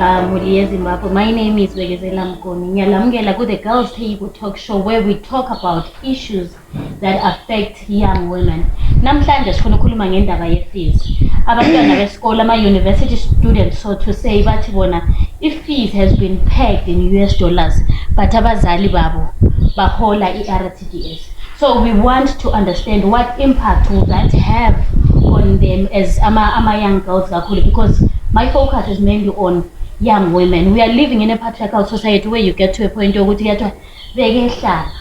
Zimbabwe. My name is Bekezela Mguni. Ngiyalamukela ku the Girls Table talk show where we talk about issues that affect young women. Namhlanje sifuna ukukhuluma ngendaba ye-fees. Abantwana besikole ama-university students, so to say, bathi bona i-fees has been pegged in US dollars, but abazali babo bahola i-RTGS. So we want to understand what impact will that have on them as ama young girls kakhulu, because my focus is mainly on young women. We are living in a patriarchal society where you get to a point where ukuthi kuyathiwa bekehlala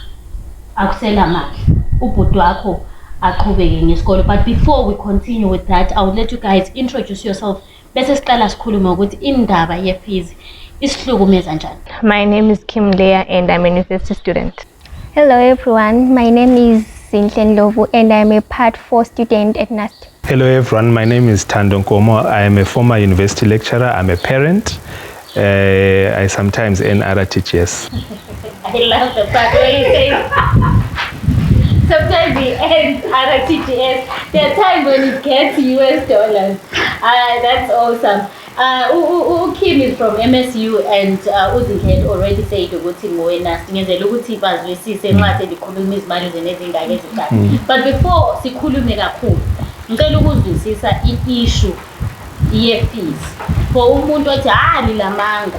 akusela mali ubhuti wakho aqhubeke ngesikole. But before we continue with that, I would let you guys introduce yourself bese siqala sikhuluma ukuthi indaba ye-fees isihlukumeza njani. My name is Kimberley Nleya and I'm a university student. Hello everyone, my name is Zinhle Ndlovu and I'm a Part 4 student at NUST. Hello everyone, my name is Thando Nkomo. I am a former university lecturer. I'm a parent. I sometimes earn RTGS. I love the part where you say sometimes we earn RTGS. There are times when it gets US dollars. That's awesome. Kim is from MSU and Zinhle already said ukuthi ngowenasti ngenzela ukuthi bazwisise nxa selikhuluma izimali zenezingane ezikhathi. But before sikhulume kakhulu, ngicela ukuzwisisa i-issue ye-fees for umuntu othi nilamanga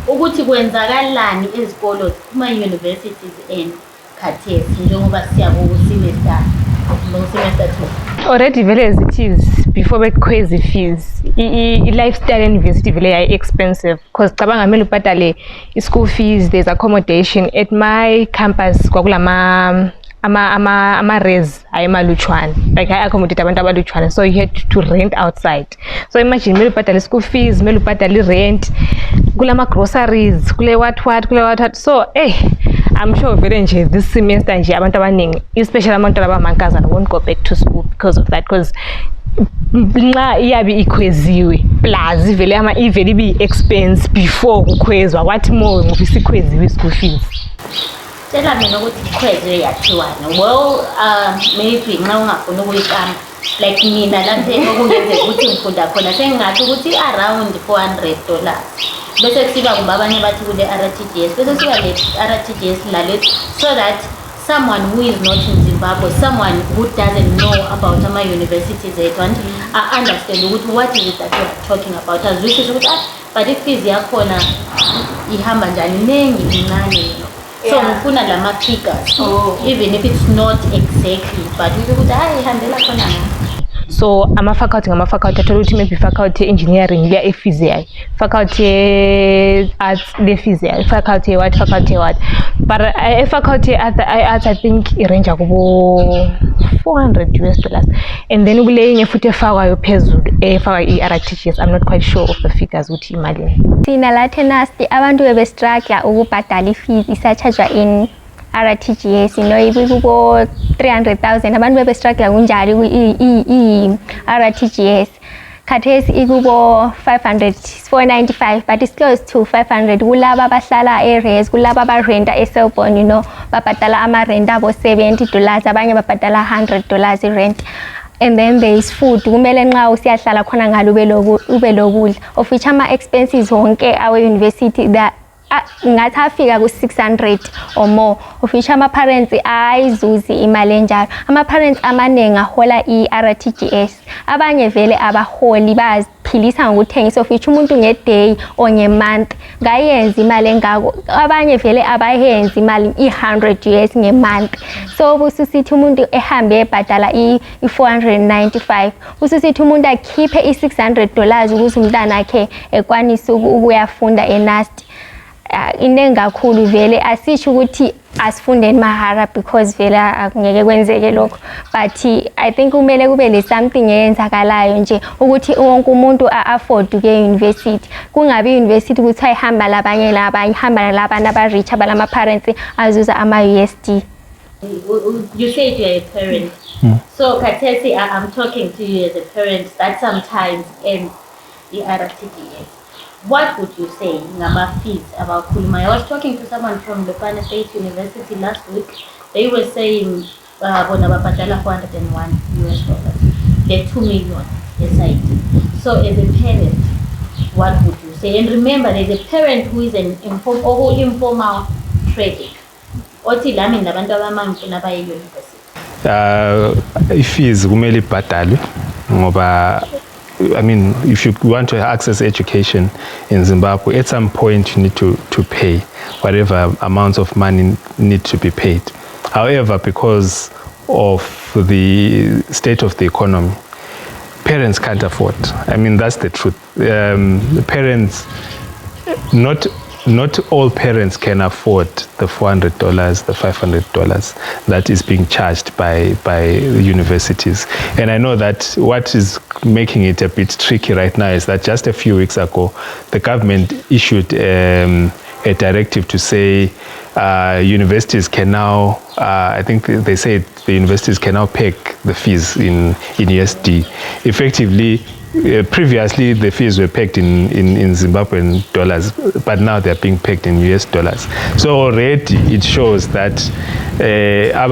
ukuthi kwenzakalani ezikolo kuma-universities khathesi njengoba siyabuka semester 2. Already very as it is before crazy fees. Lifestyle university very expensive because cabanga mele ubhadale school fees, there's accommodation at my campus kwakulama ama-res ayemaluchwane, like I accommodate abantu abaluchwane, so you had to rent outside. So imagine mele ubhadale school fees, mele ubhadale rent, kulama groceries, kule what. So I'm sure very nje this semester nje abantu abaningi, especially abantu abamankazana, won't go back to school because of that, because nxa iyabe ikhweziwe plus ivele ivele be expense before kukhwezwa, what more ngoba isikhweziwe school fees. Tell me ukuthi ikhwezwe yathiwani. Well, maybe nxa ungafuna ukuyikama like mina lapho okungenzeka ukuthi ngifunda khona sengingathi ukuthi around $400. Bese kusiba kuba abanye bathi kule RTGS, bese siba le RTGS lalet, so that someone who is not in Zimbabwe, someone who doesn't know about our universities understand what is it that we are talking about, as which is but if fees yakhona ihamba njani nengi incane. So ngifuna lama figures, even if it's not exactly, but ukuthi ihambela khona. So faculty athola ukuthi maybe faculty engineering le fees yayo, faculty arts le fees yayo, faculty what, but faculty arts I think irange kubo $400, and then kule yenye futhi efakwayo phezulu efakwa i-RTGS. I'm not quite sure of the figures ukuthi imali. Thina lathe NUST abantu bebestruggle ukubhadala i-fees isachajwa in RTGS, kubo 300,000 abantu bebestruggle kunjalo i-RTGS. Khathesi ikubo 495, but it's close to 500 kulaba abahlala areas, kulaba abarenta eSelborne, babhadala ama-rent abo $70, abanye babhadala $100 i-rent. And then there is food. Kumele nxa usiyahlala khona ngalo ube lokudla, of which ama-expenses wonke awe-university ngathi afika ku-600 or more, of which ama-parents ayizuzi imali enjalo. Ama-parents amaningi ahola i-RTGS, abanye vele abaholi baziphilisa ngokuthengisa, of which umuntu ngeday or nge-month ngayenza imali engako, abanye vele abayenza imali i-$100 nge-month. So bususithi umuntu ehambe ebhadala i-495, bususithi umuntu akhiphe i-$600 ukuze umntana akhe ekwanise ukuyafunda eNUST. Inengi kakhulu vele asisho ukuthi asifundeni mahara because vele akungeke kwenzeke lokho, but I think kumele kube le something eyenzakalayo nje ukuthi wonke umuntu afford ukuya university, kungabi university ukuthi ayihamba labanye ihamba nalabantu abarich abalama parents azuza ama-USD. You said you are a parent. So Katesi, I'm talking to you as a parent that sometimes ends the RTGS. What would you say ngama fees about Kuluma? I was talking to someone from Lupane State University last week. They were saying bona babhadala $401. They're $2 million aside. So as a parent, what would you stay. And remember, there's a parent who is an informal trading. Othi lami labantu abamangcina baye university. Fees kumele ibhadalwe ngoba I mean, if you want to access education in Zimbabwe, at some point you need to pay whatever amounts of money need to be paid. However, because of the state of the economy, parents can't afford. I mean, that's the truth. Parents, not all parents can afford the $400, the $500 that is being charged by universities. And I know that what is making it a bit tricky right now is that just a few weeks ago, the government issued a directive to say universities can now, I think they said the universities can now peg the fees in USD. Effectively, previously the fees were pegged in Zimbabwean dollars, but now they're being pegged in US dollars. So already it shows that they are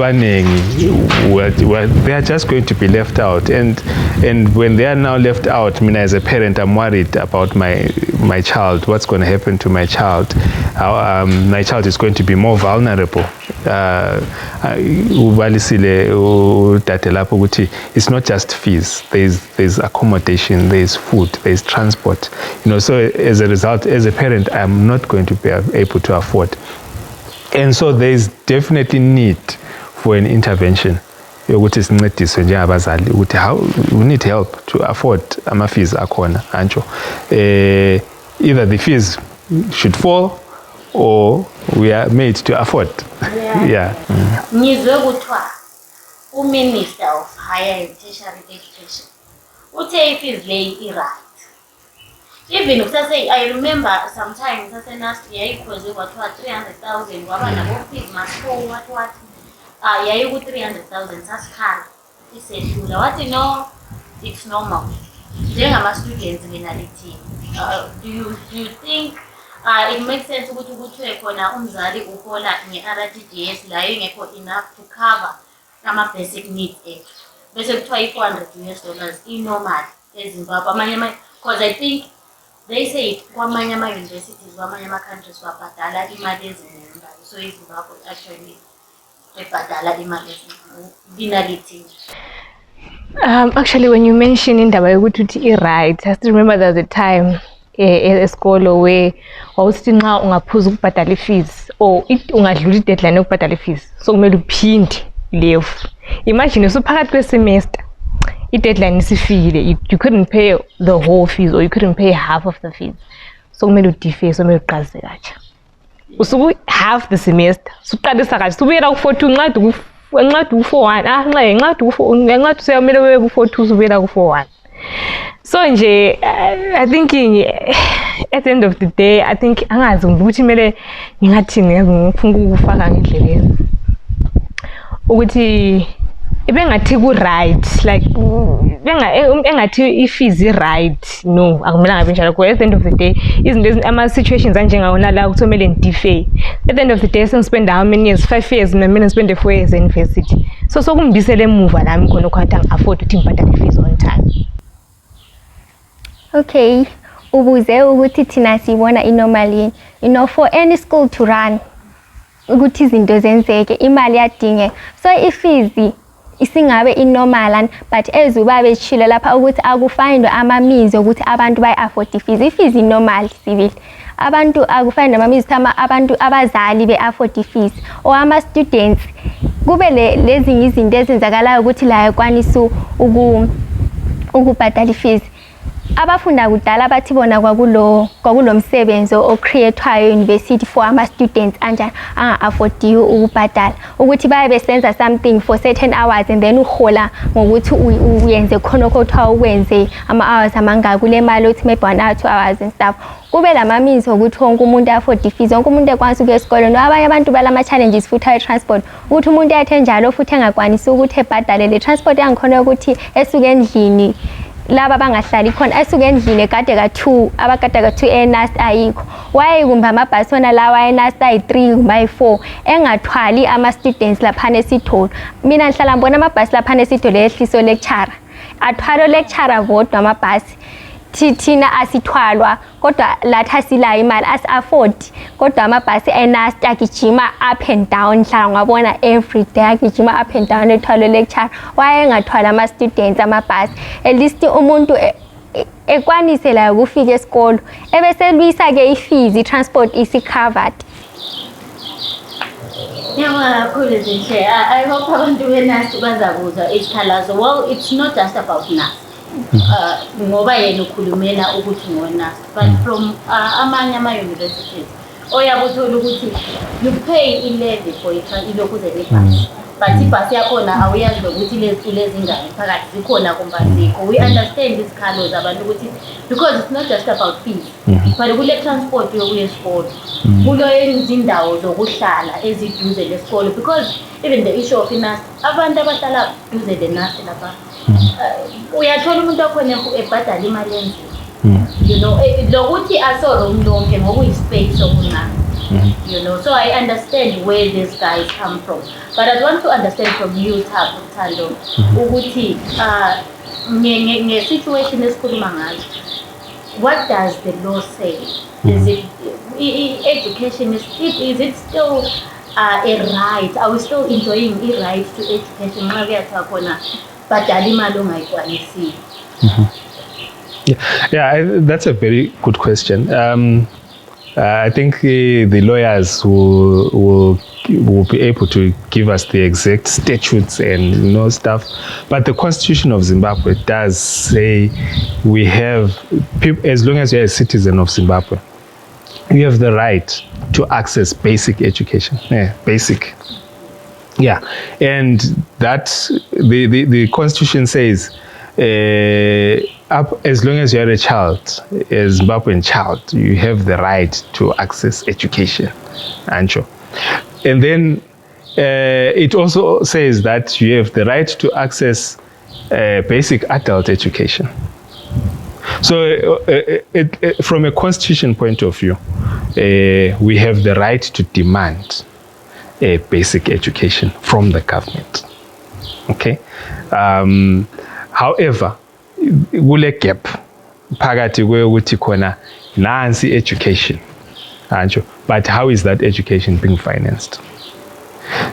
just going to be left out, and when they are now left out, I mean, as a parent, I'm worried about my child. What's going to happen to my child? My child is going to be more vulnerable. It's not just fees. There's accommodation, there's food, there's transport. You know, so as a result, as a parent, I'm not going to be able to afford. And so there's definitely need for an intervention. We need help to afford fees akhona ancho. Either the fees should fall or we are made to afford. Yeah. Ngizwe kuthiwa uMinister of Higher and Tertiary Education uthe fees lay right. Even if I remember sometimes last year it was over 300,000 waba nabo fees masipo what yayi ku 300,000 sasikhala isedlula wathi no, it's normal njengama students benality. Do you think it makes sense ukuthi kuthiwe khona umzali uhola nge-RTGS layo ingekho enough to cover ama basic needs ethu bese kuthiwa $400 i-normal eZimbabwe because I think they say kwamanye ama-universities kwamanye ama-countries babhadala imali eziningi, so eZimbabwe actually ebhadala imali eziningi. Actually, when you mention indaba yokuthi i-right, I still remember there was a time esikolo where wawusithi nxa ungaphuza ukubhadala fees or ungadlula i-deadline yokubhadala fees so kumele uphinde leyo. Imagine usuphakathi kwesemester i-deadline isifikile, you couldn't pay the whole fees or you couldn't pay half of the fees, so kumele udefer, so kumele uqalise katsha. Usuku half the semester suqalisa katsha subuyela ku-4.2 nqadi ku-4.1 nqadi useyomele weye ku-4.2 subuyela ku-4.1. So nje I think at the end of the day I think angazi ukuthi kumele ngingathini ngifuna ukufaka ngendlela ukuthi ibengathi ku-right, like engathi i-fees i-right, no, akumelanga benjalo. Because at the end of the day izinto ama-situations anjengawona la ukuthi kumele ngidefer. At the end of the day sengispenda how many years, 5 years, mina ngispende 4 years e-university, so kungimbisele emuva lami khona ukwathi angi-afford ukuthi ngibhadale fees on time. Okay, ubuze ukuthi thina sibona inormal, for any school to run ukuthi izinto zenzeke imali yadingeka, so ifees isingabe inormal, but ezuba betshilo lapha ukuthi akufindwe ama-means ukuthi abantu bayi-afford ifees. Ifees inormal civil, abantu akufindwe ama-means abantu abazali be-afford ifees or ama-students kube lezinye izinto ezenzakalayo ukuthi la yakwanisa ukubhadala ifees. Abafunda kudala bathi bona kwakulo msebenzi ocreatewayo university for ama-students anjani anga-affordiyo ukubhadala ukuthi baye besenza something for certain hours and then uhola ngokuthi uyenze khona kothiwa ukwenze ama-hours amangaki kule mali othi maybe 1 or 2 hours and stuff. Kube lama-means ukuthi wonke umuntu afford ifees, wonke umuntu ekwanisa ukuya esikoleni. Abanye abantu balama-challenges futhi ayi-transport ukuthi umuntu yathe njalo futhi engakwanisi ukuthi ebhadale le transport yangikhona ukuthi esuke endlini laba bangahlali khona asuke endlini ekade ka2 abakade ka2 enast ayikho wayekumba amabhasi wona lawa enast ayi3 kumbe ayi4 engathwali ama-students laphana esitholo. Mina ngihlala ngibona amabhasi laphana esitholo ehliso lecturer athwalo lecturer vodwa amabhasi thina asithwalwa kodwa latha sila imali as-afford kodwa amabhasi enasti agijima up and down hlala ngabona every day agijima up and down ethwalo lecture wayengathwala ama-students amabhasi at least umuntu ekwanise la ukufika esikolo ebeselwisa-ke i-fees i-transport isi-covered. Kakhulu Zinhle. I hope abantu benasti bazakuzwa isikhalazo. Well, it's not just about nasti. Ngoba yena ukhulumela ukuthi ngonasti, but from amanye ama-universities oyabuthola ukuthi you pay i-levy for ilokhu ze nebhasi, but ibhasi yakhona awuyazi ukuthi lezitulo ezingaki phakathi zikhona kumba zikho. We understand isikhalo zabantu ukuthi because it's not just about fees, but kule transport yokuya esikolo, kulo izindawo zokuhlala eziduze lesikolo, because even the issue of inasti, abantu abahlala duze lenasti lapha uyathola umuntu wakhona ebhadala imali enzima, you know, lokuthi asoro umlonke ngokuyispace okuncane, you know. So I understand where these guys come from, but I want to understand from you Thando ukuthi nge-situation esikhuluma ngayo, what does the law say? Is it education is it still a right? Are we still enjoying a right to education? Nxa kuyathiwa khona badala imali ongayikwanisiyo. Yeah, that's a very good question. I think the lawyers will be able to give us the exact statutes and stuff. But the Constitution of Zimbabwe does say we have, as long as you're a citizen of Zimbabwe, you have the right to access basic education. Yeah, basic. Yeah, and that the Constitution says as long as you're a child, a Zimbabwean child, you have the right to access education. And then it also says that you have the right to access basic adult education. So from a constitution point of view, we have the right to demand a basic education from the government. Okay. However, kule gap phakathi kwekuthi khona nansi education, but how is that education being financed?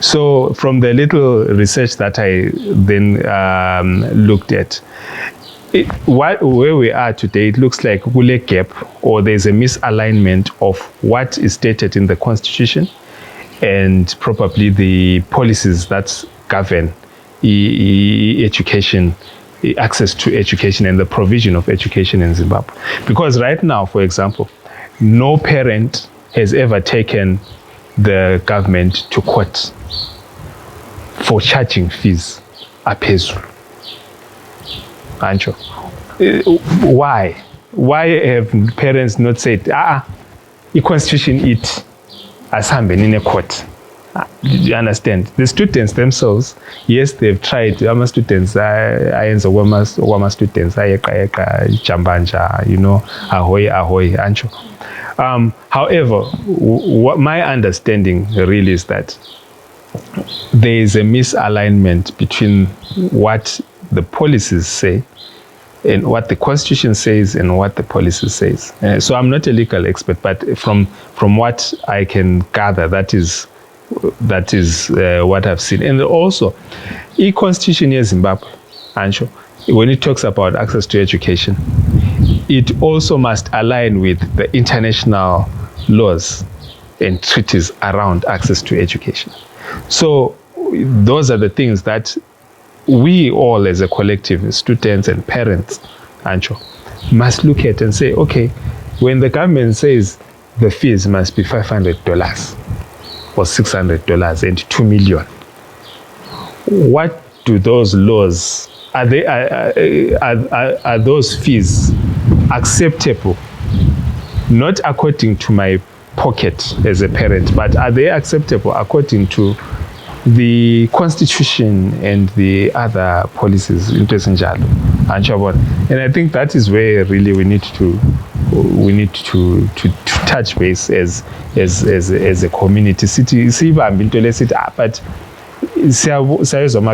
So from the little research that I then looked at, where we are today, it looks like kule gap, or there's a misalignment of what is stated in the Constitution and probably the policies that govern education, access to education and the provision of education in Zimbabwe. Because right now, for example, no parent has ever taken the government to court for charging fees aphezulu. Ancho. Why? Why have parents not said, the Constitution it asambe in a court? You understand? The students themselves, yes, they've tried. Our students, our students, jambanja, ahoy, ancho. However, what my understanding really is that there is a misalignment between what the policies say and what the Constitution says and what the policy says. So I'm not a legal expert, but from what I can gather, that is what I've seen. And also, Constitution in Zimbabwe, Ancho, when it talks about access to education, it also must align with the international laws and treaties around access to education. So those are the things that we all as a collective, students and parents, Ancho, must look at and say, okay, when the government says the fees must be $500 or $600 and $2 million, what do those laws, are those fees acceptable, not according to my pocket as a parent, but are they acceptable according to the Constitution and the other policies in Njalo and I think that is where really we need to touch base as a community. But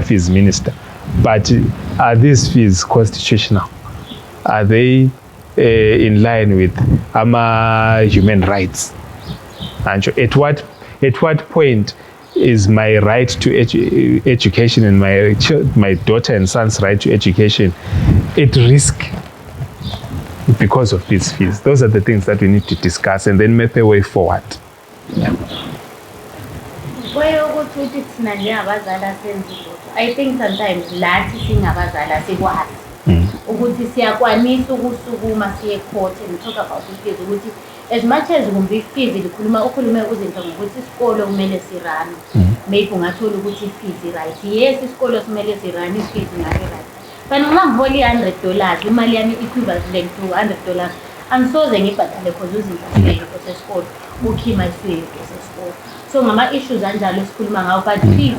fees minister, but are these fees constitutional? Are they in line with human rights. And at what point is my right to education and my daughter and son's right to education at risk because of these fees? Those are the things that we need to discuss and then map a way forward. Yeah. I think sometimes lathi singabazala sikwazi ukuthi siyakwanisa ukusukuma siye court and talk about fees ukuthi as much as kumbe fees likhuluma ukhulume izinto ngokuthi isikolo kumele sirane maybe ungathola ukuthi fees right yes isikolo kumele sirane fees ngayo right but uma ngiholi $100 imali yami equivalent to $100 angisoze ngibhadale because uzinto ziyekho sesikolo ukhima isiyekho sesikolo so ngama issues anjalo esikhuluma ngawo but fees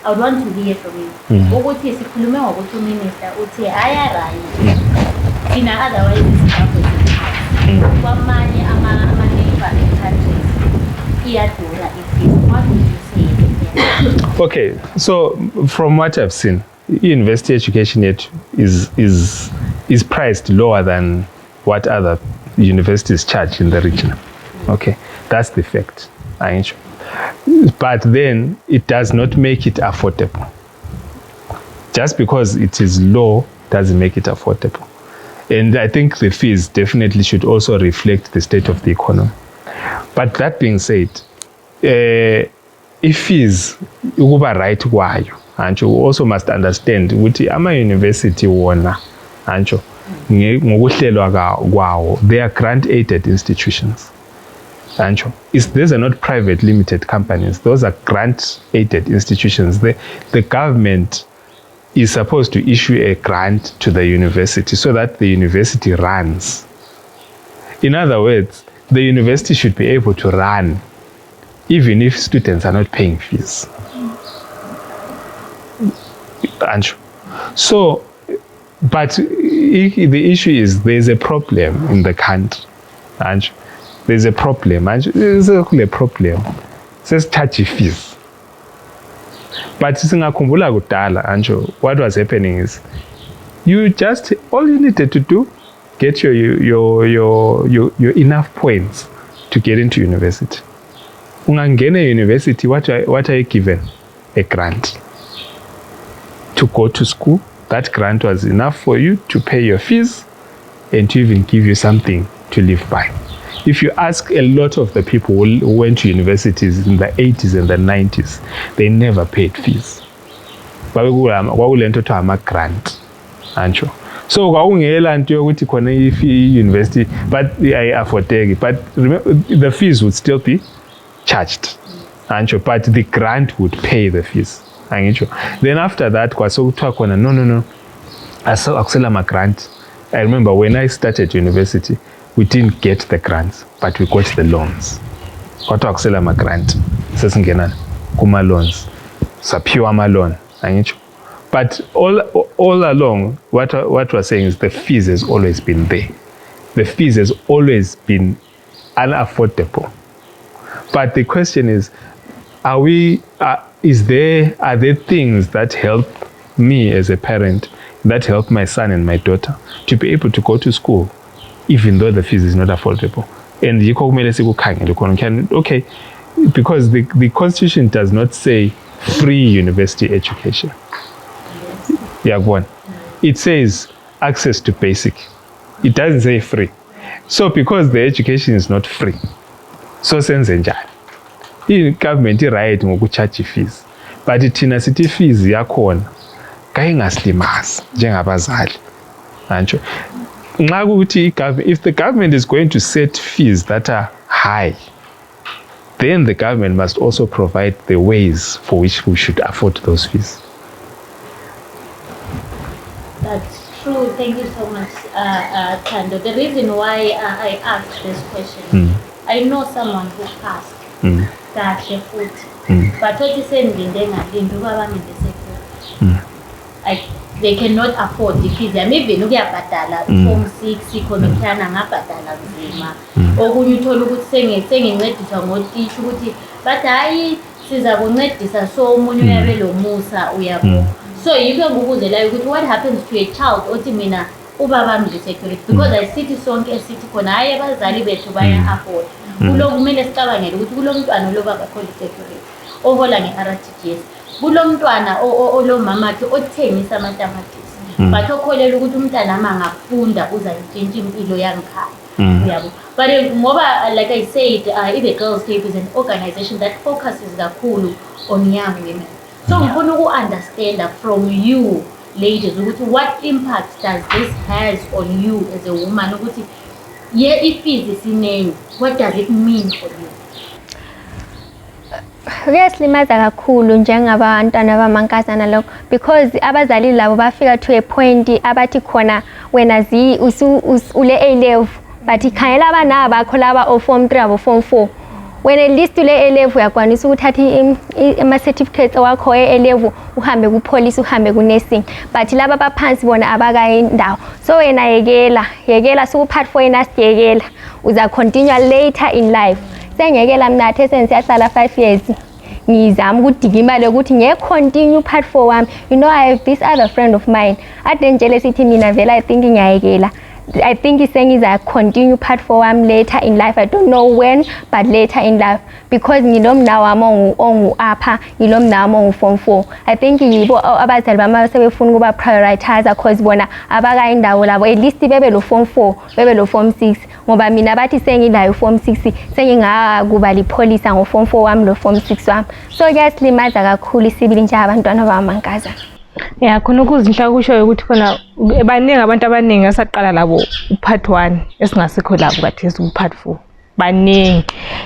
I would want to hear from you. Ukuthi sikhulume ngokuthi uminister uthi ayarani. Thina otherwise isibabu. Kwamanye ama-neighboring countries iyadura ifees. What would you say? Okay, so from what I've seen, university education yet is priced lower than what other universities charge in the region. Okay, that's the fact. But then it does not make it affordable. Just because it is low doesn't make it affordable. And I think the fees definitely should also reflect the state of the economy. But that being said, if fees ukuba right kwayo, and you also must understand ukuthi ama-university wona ancho ngokuhlelwa kwawo, they are grant-aided institutions. These are not private limited companies. Those are grant-aided institutions. The government is supposed to issue a grant to the university so that the university runs. In other words, the university should be able to run even if students are not paying fees. So, but the issue is there's a problem in the country. There's a problem. There's a problem. Says touchy fees. But singakhumbula kudala, Anjo, what was happening is all you needed to do, get your enough points to get into university. Ungangena university, what are you given? A grant to go to school. That grant was enough for you to pay your fees and to even give you something to live by. If you ask a lot of the people who went to universities in the 80s and the 90s, they never paid fees. Kwakule to ama grant. Ancho. So kwakungela nto yokuthi khona university but affordeki, but remember, the fees would still be charged. Ancho, but the grant would pay the fees. Angisho. Then after that kwasokuthiwa khona no. Akusela ma grant. I remember when I started university, we didn't get the grants, but we got the loans. Kwathiwa akusela ma grant. Sesingena kuma loans. Saphiwa ama loan. Angisho. But all along, what we're saying is the fees has always been there. The fees has always been unaffordable. But the question is, are there things that help me as a parent, that help my son and my daughter to be able to go to school, even though the fees is not affordable? And okay, because the Constitution does not say free university education. Yeah, one. It says access to basic. It doesn't say free. So because the education is not free, so senze njani? I-government right ngokucharge fees. But thina sithi fees yakhona kayingasilimazi njengabazali. Anjo. Nxa ukuthi if the government is going to set fees that are high, then the government must also provide the ways for which we should afford those fees. That's true. Thank you so much, Thando. The reason why I asked this question, I know someone who passed kahle futhi, but what is saying they cannot afford the fees. Maybe ukuyabhadala form 6 ikhomithana ngabhadala nzima. Okunye uthola ukuthi sengincediswa ngotisha ukuthi but hayi siza kuncedisa so omunye uyabe lo musa uyabo. So you can Google ukuthi what happens to a child othi mina ubaba mdisecurity because ayisithi sonke esithi khona hayi abazali bethu baya afford kulo kumele sicabangele ukuthi kulo mntwana lobaba khona security ohola nge-RTGS kulo mntwana olomama wakhe othengisa amatamatisi but okholela ukuthi umntana ama ngafunda uzayitshintsha impilo yangikhaya yabo but ngoba like I said the Girls Tape is an organization that focuses kakhulu on young women so ngifuna uku-understand from you ladies ukuthi what impact does this has on you as a woman ukuthi if isinengi what does it mean for you? Kuyasilimaza kakhulu njengabantwana bamankazana lokho because abazali labo bafika to a point abathi khona wena ule A level but ikhangela abana bakho laba o form 3 abo form 4 wena list ule A level uyakwanisa ukuthatha ama certificates wakho e A level uhambe ku police uhambe ku nursing but laba baphansi bona abakayindawo so wena yekela so part 4 inasiyekela uza continue later in life sengekela mina sensiyahlala 5 years ngizama ukudinga imali ukuthi ngiyecontinue part 4 wami I have this other friend of mine adenjele sithi mina vela I think ngiyayekela I think sengiza continue part 4 wami later in life I don't know when but later in life because ngilomna wami ongu apha ngilomna wami ongu form 4 I think yibo abazali bama sebefuna kuba prioritize because bona abaka indawo labo at least bebe lo form 4 bebe lo form 6 ngoba mina bathi sengilayo form 6 sengingakuba lipolisa ngo form 4 wami lo form 6 wami so kuyasilimaza kakhulu isibili nje abantwana bamankazana. Yeah, khona ukuzinhla kusho ukuthi khona baningi abantu abaningi asaqala labo part 1 esingasikho labo kathesi ku part 4 baningi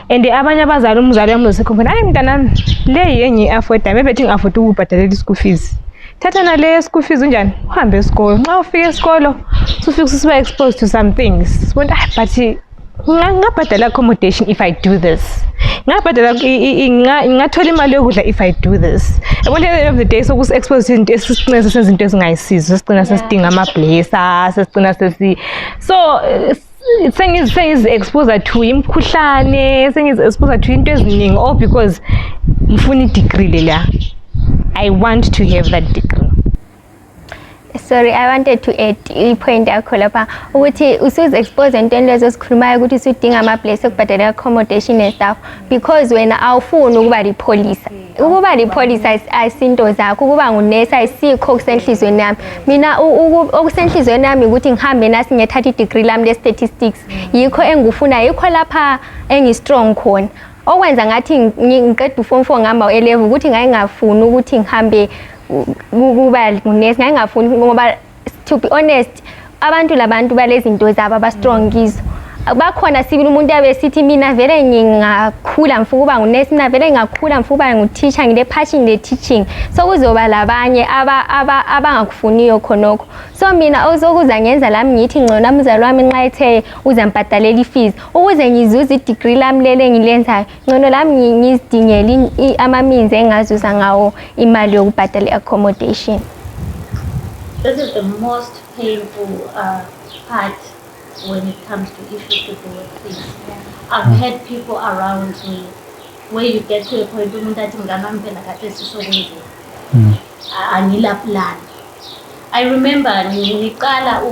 and abanye abazali umzali wami usekhona hayi mntanami le yenye afford maybe ethi ngafunda ukubhadalela school fees thatha na le school fees unjani uhambe esikole nxa ufika esikolo ufika usiba exposed to some things but ngabhadala accommodation if I do this ngabhadala ngathola imali yokudla if I do this at the end of the day so kus expose into esicina senze into ezingayisizo sicina sesidinga ama blessers sicina sesi so sengize exposure to imkhuhlane sengize exposure to into eziningi all because ngifuna i-degree lela I want to have that degree. Sorry, I wanted to add a point yakho lapha ukuthi usuze expose into lezo sikhulumayo ukuthi usudinga ama place okubhadala accommodation and stuff because wena awufuni ukuba lipolisa. Ukuba lipolisa ayisinto zakho ukuba ngunesi ayisikho okusenhlizweni yami. Mina okusenhlizweni yami ukuthi ngihambe nasi ngiyathatha i-degree lami le-statistics yikho engifuna yikho lapha engi-strong khona. Okwenza ngathi ngiqeda form 4 ngihamba e-level ukuthi ngayengafuni ukuthi ngihambe kuba ngunesi ngayengafuni ngoba to be honest abantu labantu balezinto zabo aba-strong kizo bakhona sibili umuntu abesithi mina vele ngingakhula mfuka uba ngunesi mina vele ngingakhula mfuka uba ngu-teacher ngile passion le-teaching so kuzoba labanye abangakufuniyo khonokho so mina ozokuza ngenza lami ngithi ngcono umzali wami nxa ethe uzambhadalela i-fees ukuze ngizuze i-degree lami lele ngilenzayo ngcono lami ngizidingele ama-means engazuza ngawo imali yokubhadala i-accommodation. This is the most painful part when it comes to issues to do with fees. I've had people around me where you get to a point umuntu athi ngamampela kade sisokwenziwa angila plan. I remember ngiqala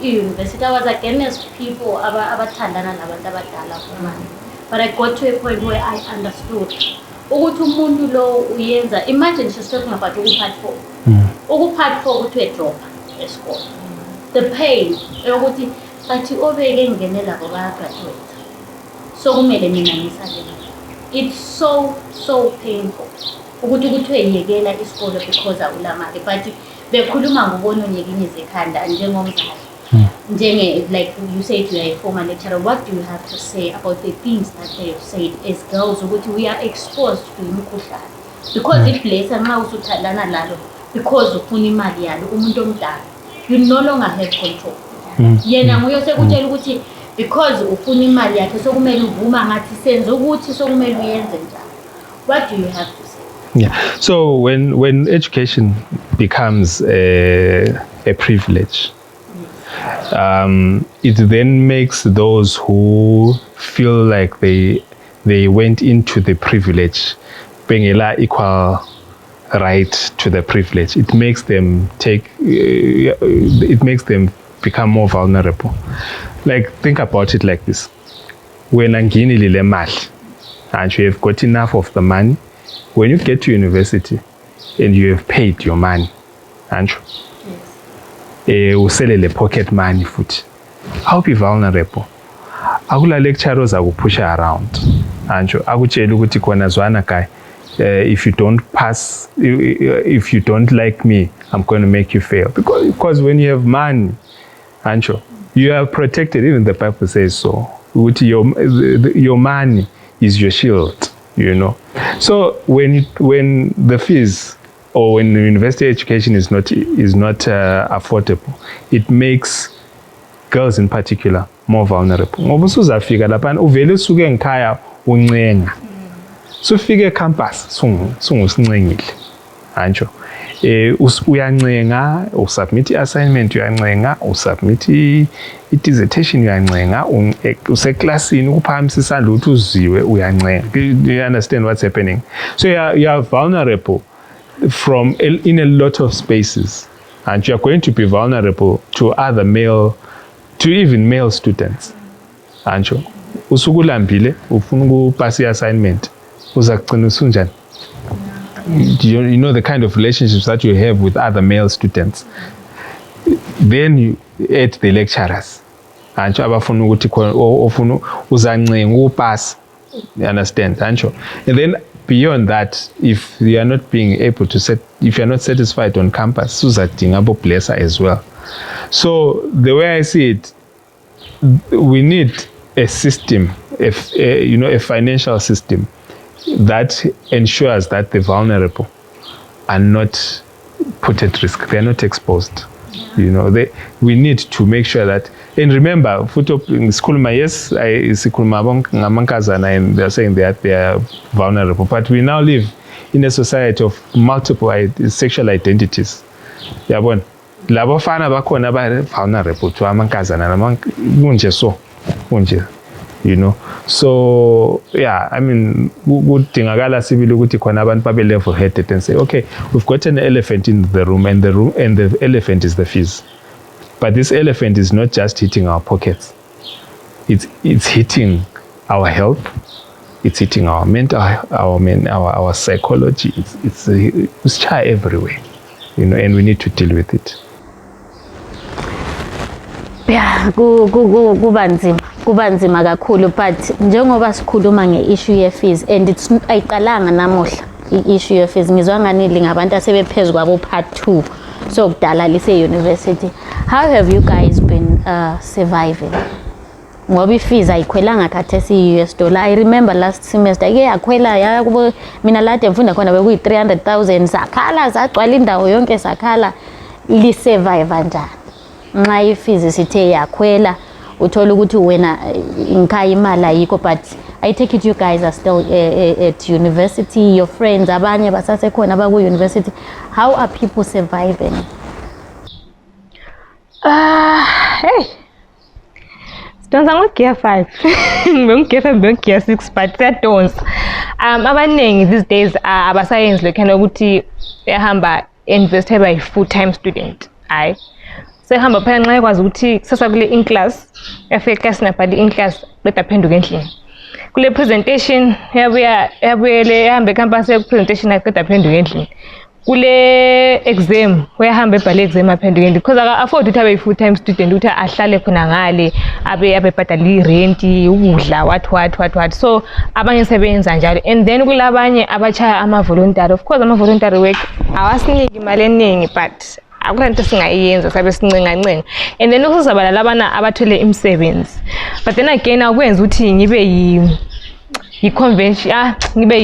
i-university I was against people abathandana nabantu abadala kumani but I got to a point where I understood ukuthi umuntu lo uyenza imagine she's talking about ukupart 4 ukupart 4 kuthiwe drop esikole the pain ukuthi bathi obeke ngingenela ngoba graduate so kumele mina ngisale it's so painful ukuthi kuthiwe yekela isikole because awulamali but bekhuluma ngobona onyekinye zekhanda njengomzali like you said you are a former lecturer what do you have to say about the things that they have said as girls ukuthi we are exposed to imkhuhlane because it blessa nxa usuthandana lalo because ufuna imali yalo umuntu omdala you no longer have control yena nguye sekutshela ukuthi because ufuna imali yakhe sokumele uvuma ngathi senze ukuthi sokumele uyenze njalo what do you have to say? Yeah, so when education becomes a privilege, it then makes those who feel like they went into the privilege being equal right to the privilege. It makes them become more vulnerable. Like, think about it like this. When angini lile mali, and you have got enough of the money, when you get to university and you have paid your money, and you sell the pocket money foot, I'll be vulnerable. Akula lecturers will push her around. And akutshela ukuthi khona zwana guy, if you don't pass, if you don't like me, I'm going to make you fail. Because when you have money, and you are protected. Even the Bible says so. Your money is your shield, you know. So when the fees or when the university education is not affordable, it makes girls in particular more vulnerable. Ngoba usuzafika lapha uvele usuke ngikhaya uncenga. So ufike campus sungusincengile. Anjo. Uyancenga, usubmit i-assignment uyancenga, usubmit i-dissertation uyancenga, useklasini ukuphakamisa isandla ukuthi uziwe uyancenga. You understand what's happening? So you are vulnerable in a lot of spaces, and you are going to be vulnerable to even male students. Anjo, usukulambile ufuna ukupasa i-assignment, uzakugcina usunjani? You know the kind of relationships that you have with other male students. Then you add the lecturers. And abafuna ukuthi ofuna uzancenga upass. You understand? And then beyond that, if you are not being able to if you are not satisfied on campus, uzadinga abo blesser as well. So the way I see it, we need a system, a financial system that ensures that the vulnerable are not put at risk. They are not exposed. You know, we need to make sure that. And remember, in school, yes, and they're saying that they are vulnerable. But we now live in a society of multiple sexual identities. Labo fana bakhona ba vulnerable to amankazana kunje. You know, so yeah, I mean, kudingakala sibili ukuthi khona abantu babe level headed and say, okay, we've got an elephant in the room, and the elephant is the fees. But this elephant is not just hitting our pockets; it's hitting our health, it's hitting our mental, our psychology. It's chai everywhere, you know, and we need to deal with it. Yeah, kuba nzima kakhulu, but njengoba sikhuluma nge-issue ye-fees, and ayiqalanga namuhla i-issue ye-fees, ngizwa ngani ngabantu asebephezulu kwabo part 2 so kudala lise-university. How have you guys been surviving? Ngoba i-fees ayikhwelanga khathesi i-US$. I remember last semester yakhwela mina lade mfunda khona bekuyi-300,000 sakhala zagcwala indawo yonke sakhala. Li-survive njani nxa i-fees sithe yakhwela uthola ukuthi wena ngikhaya imali ayikho? But I take it you guys are still at university, your friends abanye basasekhona baku-university. How are people surviving? Hey, sidonsa ngo-gear 5 ngibe-gear 5 ngibe-gear 6, but siyadonsa. Abaningi these days abasayenzi lokhana ukuthi ehamba university by full-time student. Hayi, sehamba phela nxa ekwazi ukuthi kusasa kule in-class, efike eklasini abhale in-class beda aphenduke endlini. Kule presentation yabuyele ehambe ecampus presentation aqeda aphenduke endlini. Kule exam uyahamba ebhale exam aphenduke endlini, because aka-afford ukuthi abe full-time student ukuthi ahlale khona ngale abe bhadala i-rent, ukudla, what. So abanye sebenza njalo, and then kulabanye abachaya ama-voluntary. Of course ama-voluntary work awasiniki imali eningi, but akulanto singayenza sabe sincenga, and then usuzabala labana abathole imisebenzi. But then again akwenza ukuthi ngibe yi-convention, ngibe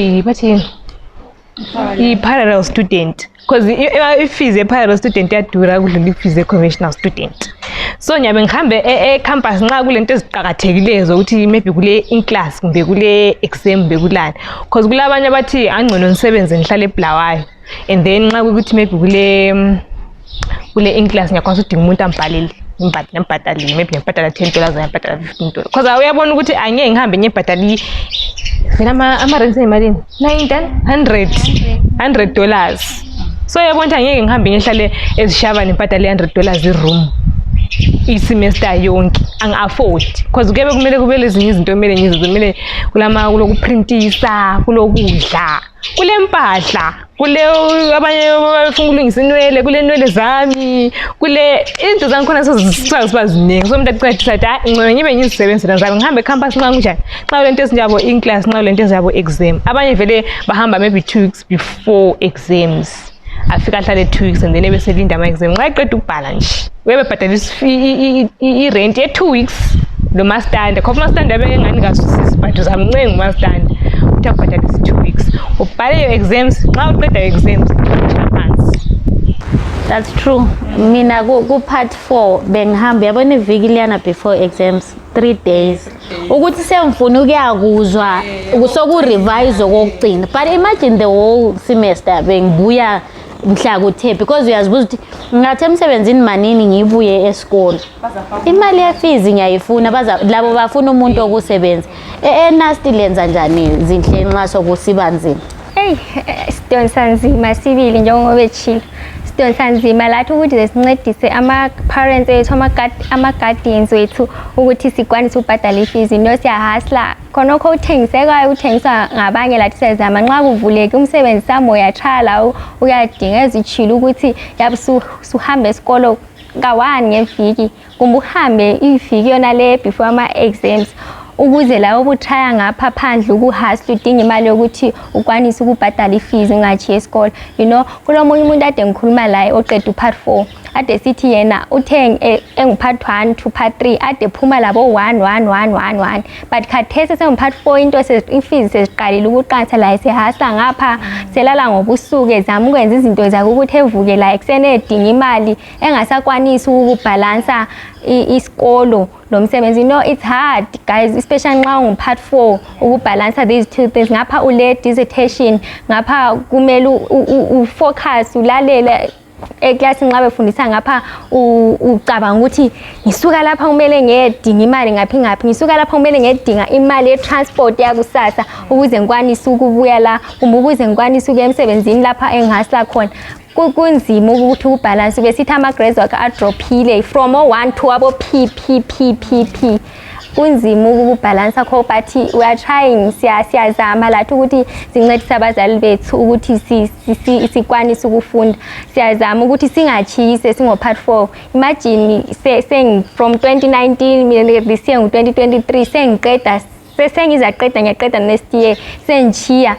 yi-parallel student, because i-fees ye-parallel student yadura kudlula i-fees ye-conventional student. So ngiyabe ngihambe e-campus nxa kulento eziqakathekileyo zokuthi maybe kule in-class kumbe kule exam kumbe kulani, because kulabanye abathi angcono ngisebenze ngihlale eBulawayo, and then nxa ukuthi maybe kule in-class ngiyakwazi udinga umuntu ambhalele ngibhadalile, maybe ngibhadala $10 ngibhadala $15, because uyabona ukuthi angeke ngihambe ngibhadala vela ama-rents eyimalini $100. So uyabona ukuthi angeke ngihambe ngihlale ezishabani ngibhadale $100 i-room. isemester yonke angi-afford because kuyebe kumele kube lezinye izinto kumele kulokuprintisa kulokudla kule mpahla kule abanye bafuna ukulungisa inwele kule nwele zami kule izinto zangikhona sezibaziningi so umuntu acedisa ukuthi ngcono ngibe ngizisebenzela ngizabe ngihambe ecampus nxa kunjani nxa lento ezinjabo in class nxa lento ezinjabo exam abanye vele bahamba maybe 2 weeks before exams afika ahlale 2 weeks and then ebeselinda ama-exam nxa eqeda ukubhala nje uyabebhadalisa i-rent ye-2 weeks lo mastanda khofa umastanda abeke ngani ngazwisisi but uzamncenga umastanda ukuthi akubhadalisa 2 weeks ubhale your exams nxa uqeda your exams phansi. That's true. Mina ku part 4 bengihamba yabona iviki liyana before exams 3 days. Ukuthi sengifuna ukuyakuzwa soku revise okugcina. But imagine the whole semester bengibuya mhla ku10 because uyazibuza ukuthi ngathi emsebenzini manini ngibuye esikole. Imali ye fees ngiyayifuna labo bafuna umuntu okusebenza. Nasty lenza njani Zinhle nxa sokusibanzima? Hey, sidonsa nzima sibili njengoba echila. Sidonsa nzima lathi ukuthi sincedise ama-parents ethu ama-guardians wethu ukuthi sikwanise ukubhadala ifees no siyahasla khonokho uthengisekayo uthengiswa ngabanye lathi siyazama nxa kuvuleke umsebenzi sami uyatshaya la uyadinga ezichila ukuthi yabe suhambe esikolo ka-1 ngeviki kumbe uhambe iviki yona le before ama-exams ukuze lawo ubuthaya ngapha phandle ukuhasla udinga imali yokuthi ukwanise ukubhadala ifees ungachiye esikole kulomunye umuntu ade ngikhuluma laye oqeda upart 4 ade sithi yena uthe engupart 1 to part 3 ade phuma labo 1 but khathesi sengupart 4 into ifees seziqalile ukuqansa la sehasla ngapha selala ngobusuku ezama ukwenza izinto zakhe ukuthi evuke la ekuseni edinga imali engasakwanisi ukubhalansa isikolo lo msebenzi it's hard guys especially nxa ungupart 4 ukubalance these two things ngapha ule dissertation ngapha kumele ufocus ulalele eclass nxa befundisa ngapha ucabanga ukuthi ngisuka lapha kumele ngiyedinga imali ngaphi ngisuka lapha kumele ngiyedinga imali ye-transport yakusasa ukuze ngikwanise ukubuya la kumbe ukuze ngikwanise ukuya emsebenzini lapha engihasla khona kunzima ukuthi ubalance besithi ama-grades wakhe adrophile from 1 to abo P kunzima ukubhalansa kho but we are trying siyazama lathi ukuthi sincedise abazali bethu ukuthi sikwanise ukufunda siyazama ukuthi singachise singopart 4 imagine from 2019 this year ngu-2023 sengiqeda sengizaqeda ngiyaqeda next year sengichiya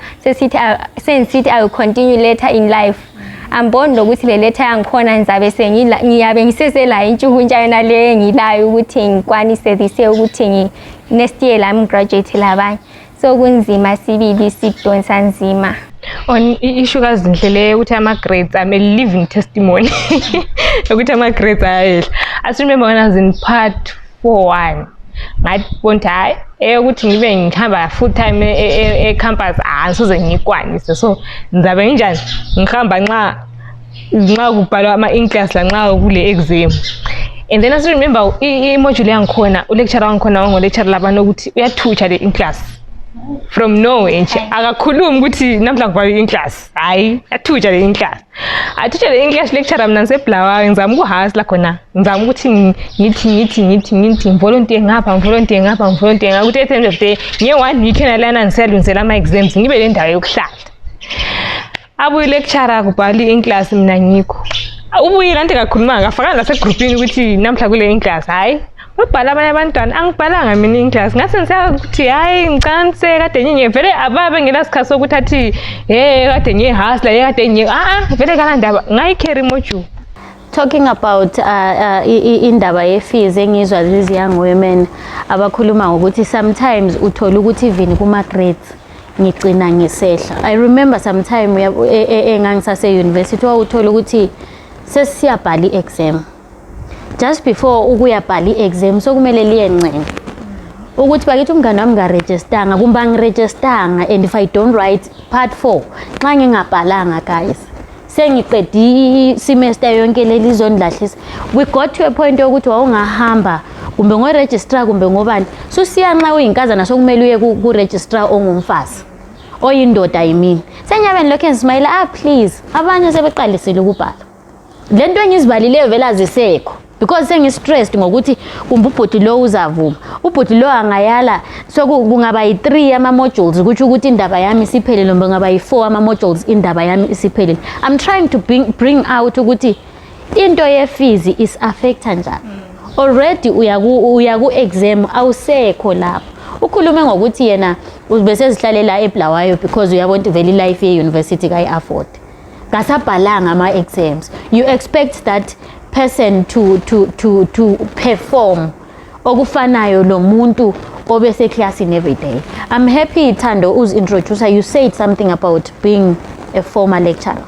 sengisithi I will continue later in life amboni lokuthi le letter yangikhona ngiyabe ngisesela intshukuntsha yona le engilayo ukuthi ngikwanise this ukuthi next year lami graduate labanye so kunzima sibili sidonsa nzima on issue kaZinhle le ukuthi ama-grades I'm a living testimony ukuthi ama-grades ayehla. I remember when I was in part 4-1 ngabona hayi ukuthi ngibe ngihamba full time ecampus angisoze ngikwanise so ngizabe nginjani ngihamba nxa kubhalwa ama-in-class la nxa kule exam and then I still remember i-module yangikhona ulecturer wangikhona wangolecturer labana ukuthi uyathutsha le in-class from nowhere nje akakhulumi ukuthi namhla kubhalwa in-class hayi athutsha le in-class athutsha le in-class lecturer mina ngisebulawayo ngizama ukuhasla khona ngizama ukuthi ngithi volunteer ngapha ukuthi at the end of the day nge-1 week enalana ngisiyalungisela ama-exams ngibe le ndawo yokuhlala abuye lecturer kubhala in-class mina ngikho ubuye kanti kakhuluma ngafaka nasegroupini ukuthi namhla kule in-class hayi ubhala abanye abantwana angibhalanga mina in-class ngase ngisaya ukuthi hayi ngicance kade ngingevele ababe ngelasikhathi sokuthi athi kade ngihasla kade vele kalandaba ngayicarry module. Talking about indaba ye-fees engizwa these young women abakhuluma ngokuthi sometimes uthola ukuthi even kuma-grades ngigcina ngisehla. I remember sometime engangisase university wawuthola ukuthi sesiyabhala i-exam just before ukuyabhala i-exam sokumele liyencenga ukuthi bakithi umngane wami ngarejistanga kumbe angirejistanga and if I don't write part 4 nxa ngingabhalanga guys sengiqede semester yonke leli zonidlahlisa we got to a point yokuthi wawungahamba kumbe ngoregistrar kumbe ngobani susiya nxa uyinkazana sokumele uye ku-registrar ongumfazi oyindoda yimini senyabeni lokho ngismayila please abanye sebeqalisile ukubhala lento engizibalileyo vele azisekho because sengi-stressed ngokuthi kumbe ubhuti lo uzavuma, ubhuti lo angayala, so kungaba yi-3 ama-modules kusho ukuthi indaba yami isiphelele, noma kungaba yi-4 ama-modules indaba yami isiphelele. I'm trying to bring out ukuthi into ye-fees is affecta njani. Already uya ku-exam awusekho lapho, ukhulume ngokuthi yena bese zihlalela eBulawayo because uyabona vele life ye-university kayi-afford, kasabhalanga ama-exams. You expect that person to perform okufanayo lo muntu obese classini every day. I'm happy Thando uzi-introducer, you said something about being a former lecturer.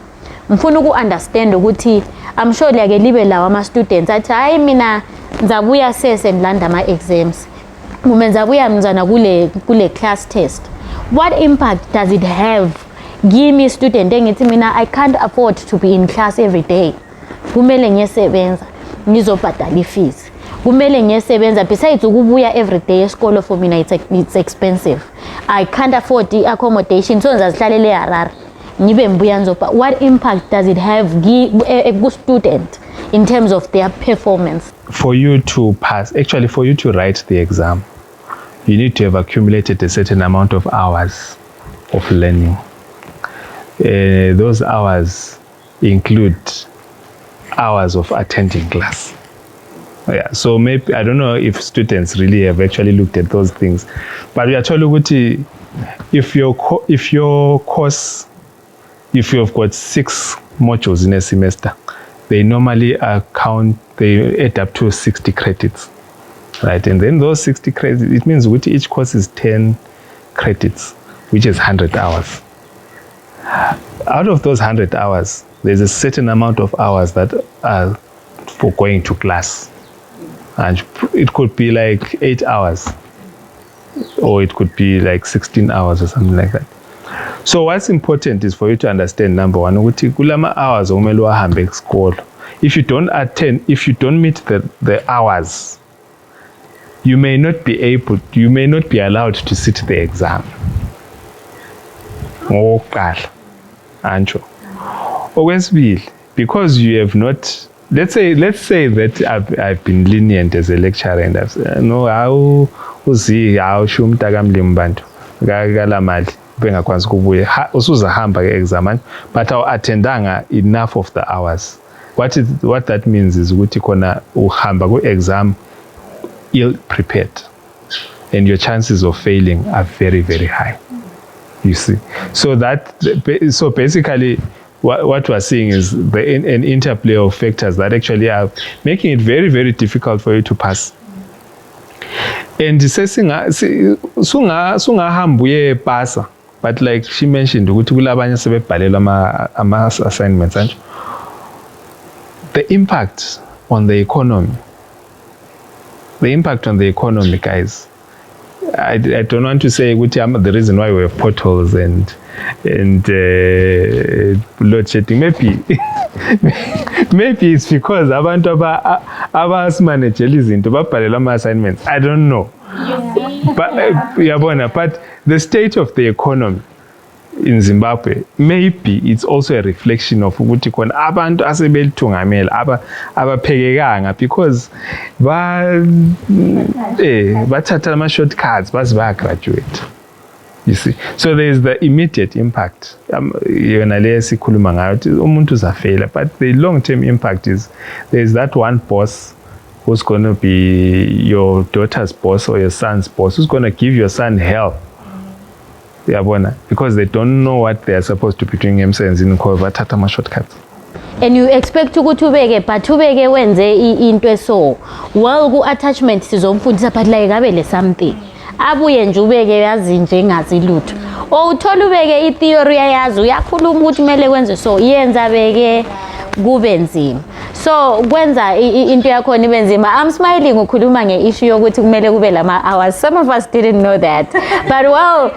Mfuna uku-understand ukuthi I'm sure like libe lawa ama-students athi hayi mina ngizabuya sese ngilanda ama-exams, umenza buya mzana kule class test. What impact does it have? Give me student engithi mina I can't afford to be in class every day, kumele ngiyesebenza ngizobhadala i-fees, kumele ngiyesebenza besides ukubuya every day esikolo for mina it's expensive, I can't afford the accommodation, so ngizazihlalele eHarare ngibe ngibuya ngizobha. What impact does it have ku student in terms of their performance? For you to pass, actually for you to write the exam, you need to have accumulated a certain amount of hours of learning. Those hours include hours of attending class. Yeah, so maybe I don't know if students really have actually looked at those things, but we are told that if your course, if you've got 6 modules in a semester, they normally they add up to 60 credits, right? And then those 60 credits, it means which each course is 10 credits, which is 100 hours. Out of those 100 hours, there's a certain amount of hours that are for going to class. And it could be like 8 hours, or it could be like 16 hours or something like that. So what's important is for you to understand, number one, ukuthi kulama hours okumele uhambe esikolo. If you don't attend, if you don't meet the hours, you may not be allowed to sit the exam. Oqala anjo. Okwesibili, because you have not, let's say that I've been lenient as a lecturer and I've said, no, how uzi how shumta kamlimbantu ngakala mali bengakwanisa ukubuya usuzahamba ke-exam, but awuattendanga enough of the hours. What that means is ukuthi khona uhamba ku-exam ill prepared, and your chances of failing are very, very high. You see, so basically what we're seeing is an interplay of factors that actually are making it very, very difficult for you to pass. And sungahambuye pasa, but like she mentioned, ukuthi kulabanye sebebhalela ama-assignments. The impact on the economy, guys, I don't want to say the reason why we have potholes and load shedding. Maybe it's because abantu abasimanagela izinto babhalela ama-assignments. I don't know. But the state of the economy in Zimbabwe, maybe it's also a reflection of ukuthi khona abantu asebelithungamela abaphekekanga, because bathatha ama-shortcuts base bayagraduate. You see, so there is the immediate impact. Yona le sikhuluma ngayo ukuthi umuntu uzafela, but the long-term impact is there is that one boss who's going to be your daughter's boss or your son's boss, who's going to give your son hell. Because they don't know what they are supposed to be doing emsebenzini because bathatha ama-shortcuts. And you expect ukuthi ubeke, but ubeke wenze into eso well ku-attachment sizomfundisa, but like abele something abuye nje ubeke yazi nje engazi lutho, uthola ubeke i-theory yazi uyakhuluma ukuthi kumele kwenze so yenza beke kube nzima, so kwenza into yakho ibe nzima. I'm smiling ukhuluma nge-issue yokuthi kumele kube lama hours. Some of us didn't know that, but well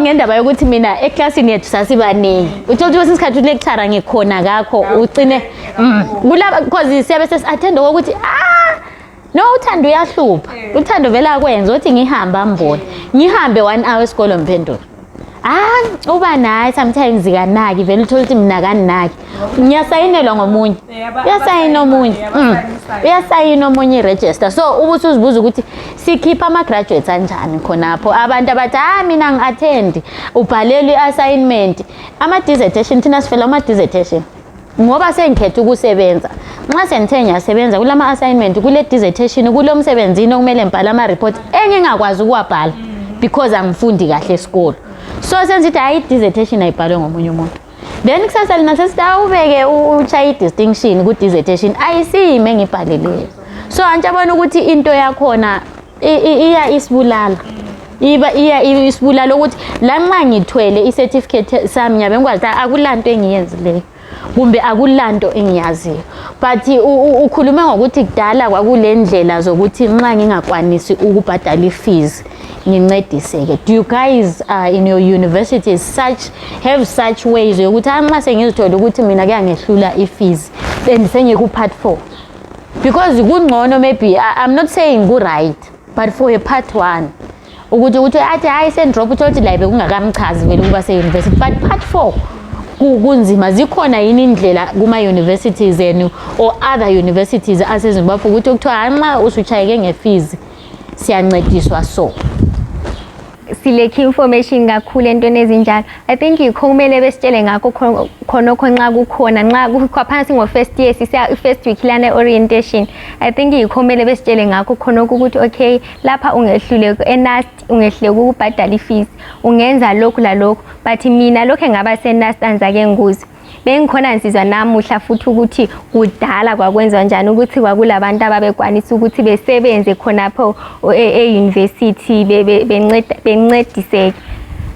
ngendaba yokuthi mina eclassini yethu sasibaningi, uthola ukuthi isikhathi lecturer ngikhona kakho ugcine kulaba because siyabe sesi-attend ukuthi no uthando uyahlupha, uthando vela kwenza uthi ngihamba mbona ngihambe 1 hour esikolo mphendula. uba naye sometimes kanaki vele uthola ukuthi mina kanaki ngiyasayinelwa ngomunye uyasayina omunye uyasayina omunye i-register so ubuthi uzibuza ukuthi sikhipha ama-graduates anjani khonapho abantu abathi mina ngi-attend ubhalelwe i-assignment ama-dissertation thina sifela ama-dissertation ngoba sengikhetha ukusebenza nxa senithe ngiyasebenza kulama-assignment kule dissertation kulo msebenzini okumele ngibhale ama-report engingakwazi ukuwabhala because angifundi kahle esikolo so senzithi hayi i-dissertation ayibhalwe ngomunye umuntu then kusasa lina sesithi awubeke utshaye i-distinction ku-dissertation ayisiyimi engibhaleleyo so antshiyabona ukuthi into yakhona iya isibulala iya isibulala ukuthi la nxa ngithwele i-certificate sami ngiyabe ngikwazi akulanto engiyenzileyo kumbe akulanto engiyaziyo but ukhulume ngokuthi kudala kwakule ndlela zokuthi nxa ngingakwanisi ukubhadala i-fees ngincediseke. Do you guys in your universities have such ways yokuthi nxa sengizithola ukuthi mina kuyangehlula i-fees then sengiku part 4 because kungcono maybe I'm not saying ku right but for a part 1 ukuthi athi hayi sendrop uthi la bekungakamchazi vele ukuba se-university but part 4 kunzima zikhona yini indlela kuma-universities enu or other universities asezimbabwe ukuthi kuthiwa nxa usuchayeke nge-fees siyancediswa so silekhi information kakhulu entweni ezinjalo I think yikho kumele besitshele ngakho khonokho nxa kukhona nxa kukhaphansi ngo-first year sisiya first week lana orientation I think yikho kumele besitshele ngakho khonokho ukuthi okay lapha ungehlule enast ungehlule ukubhadala i-fees ungenza lokhu lalokhu but mina lokho engaba senast anzake nguzi bengikhona nsizwa namuhla futhi ukuthi kudala kwakwenza njani ukuthi kwakulabantu ababekwanisa ukuthi besebenze khonapho e-university bencediseke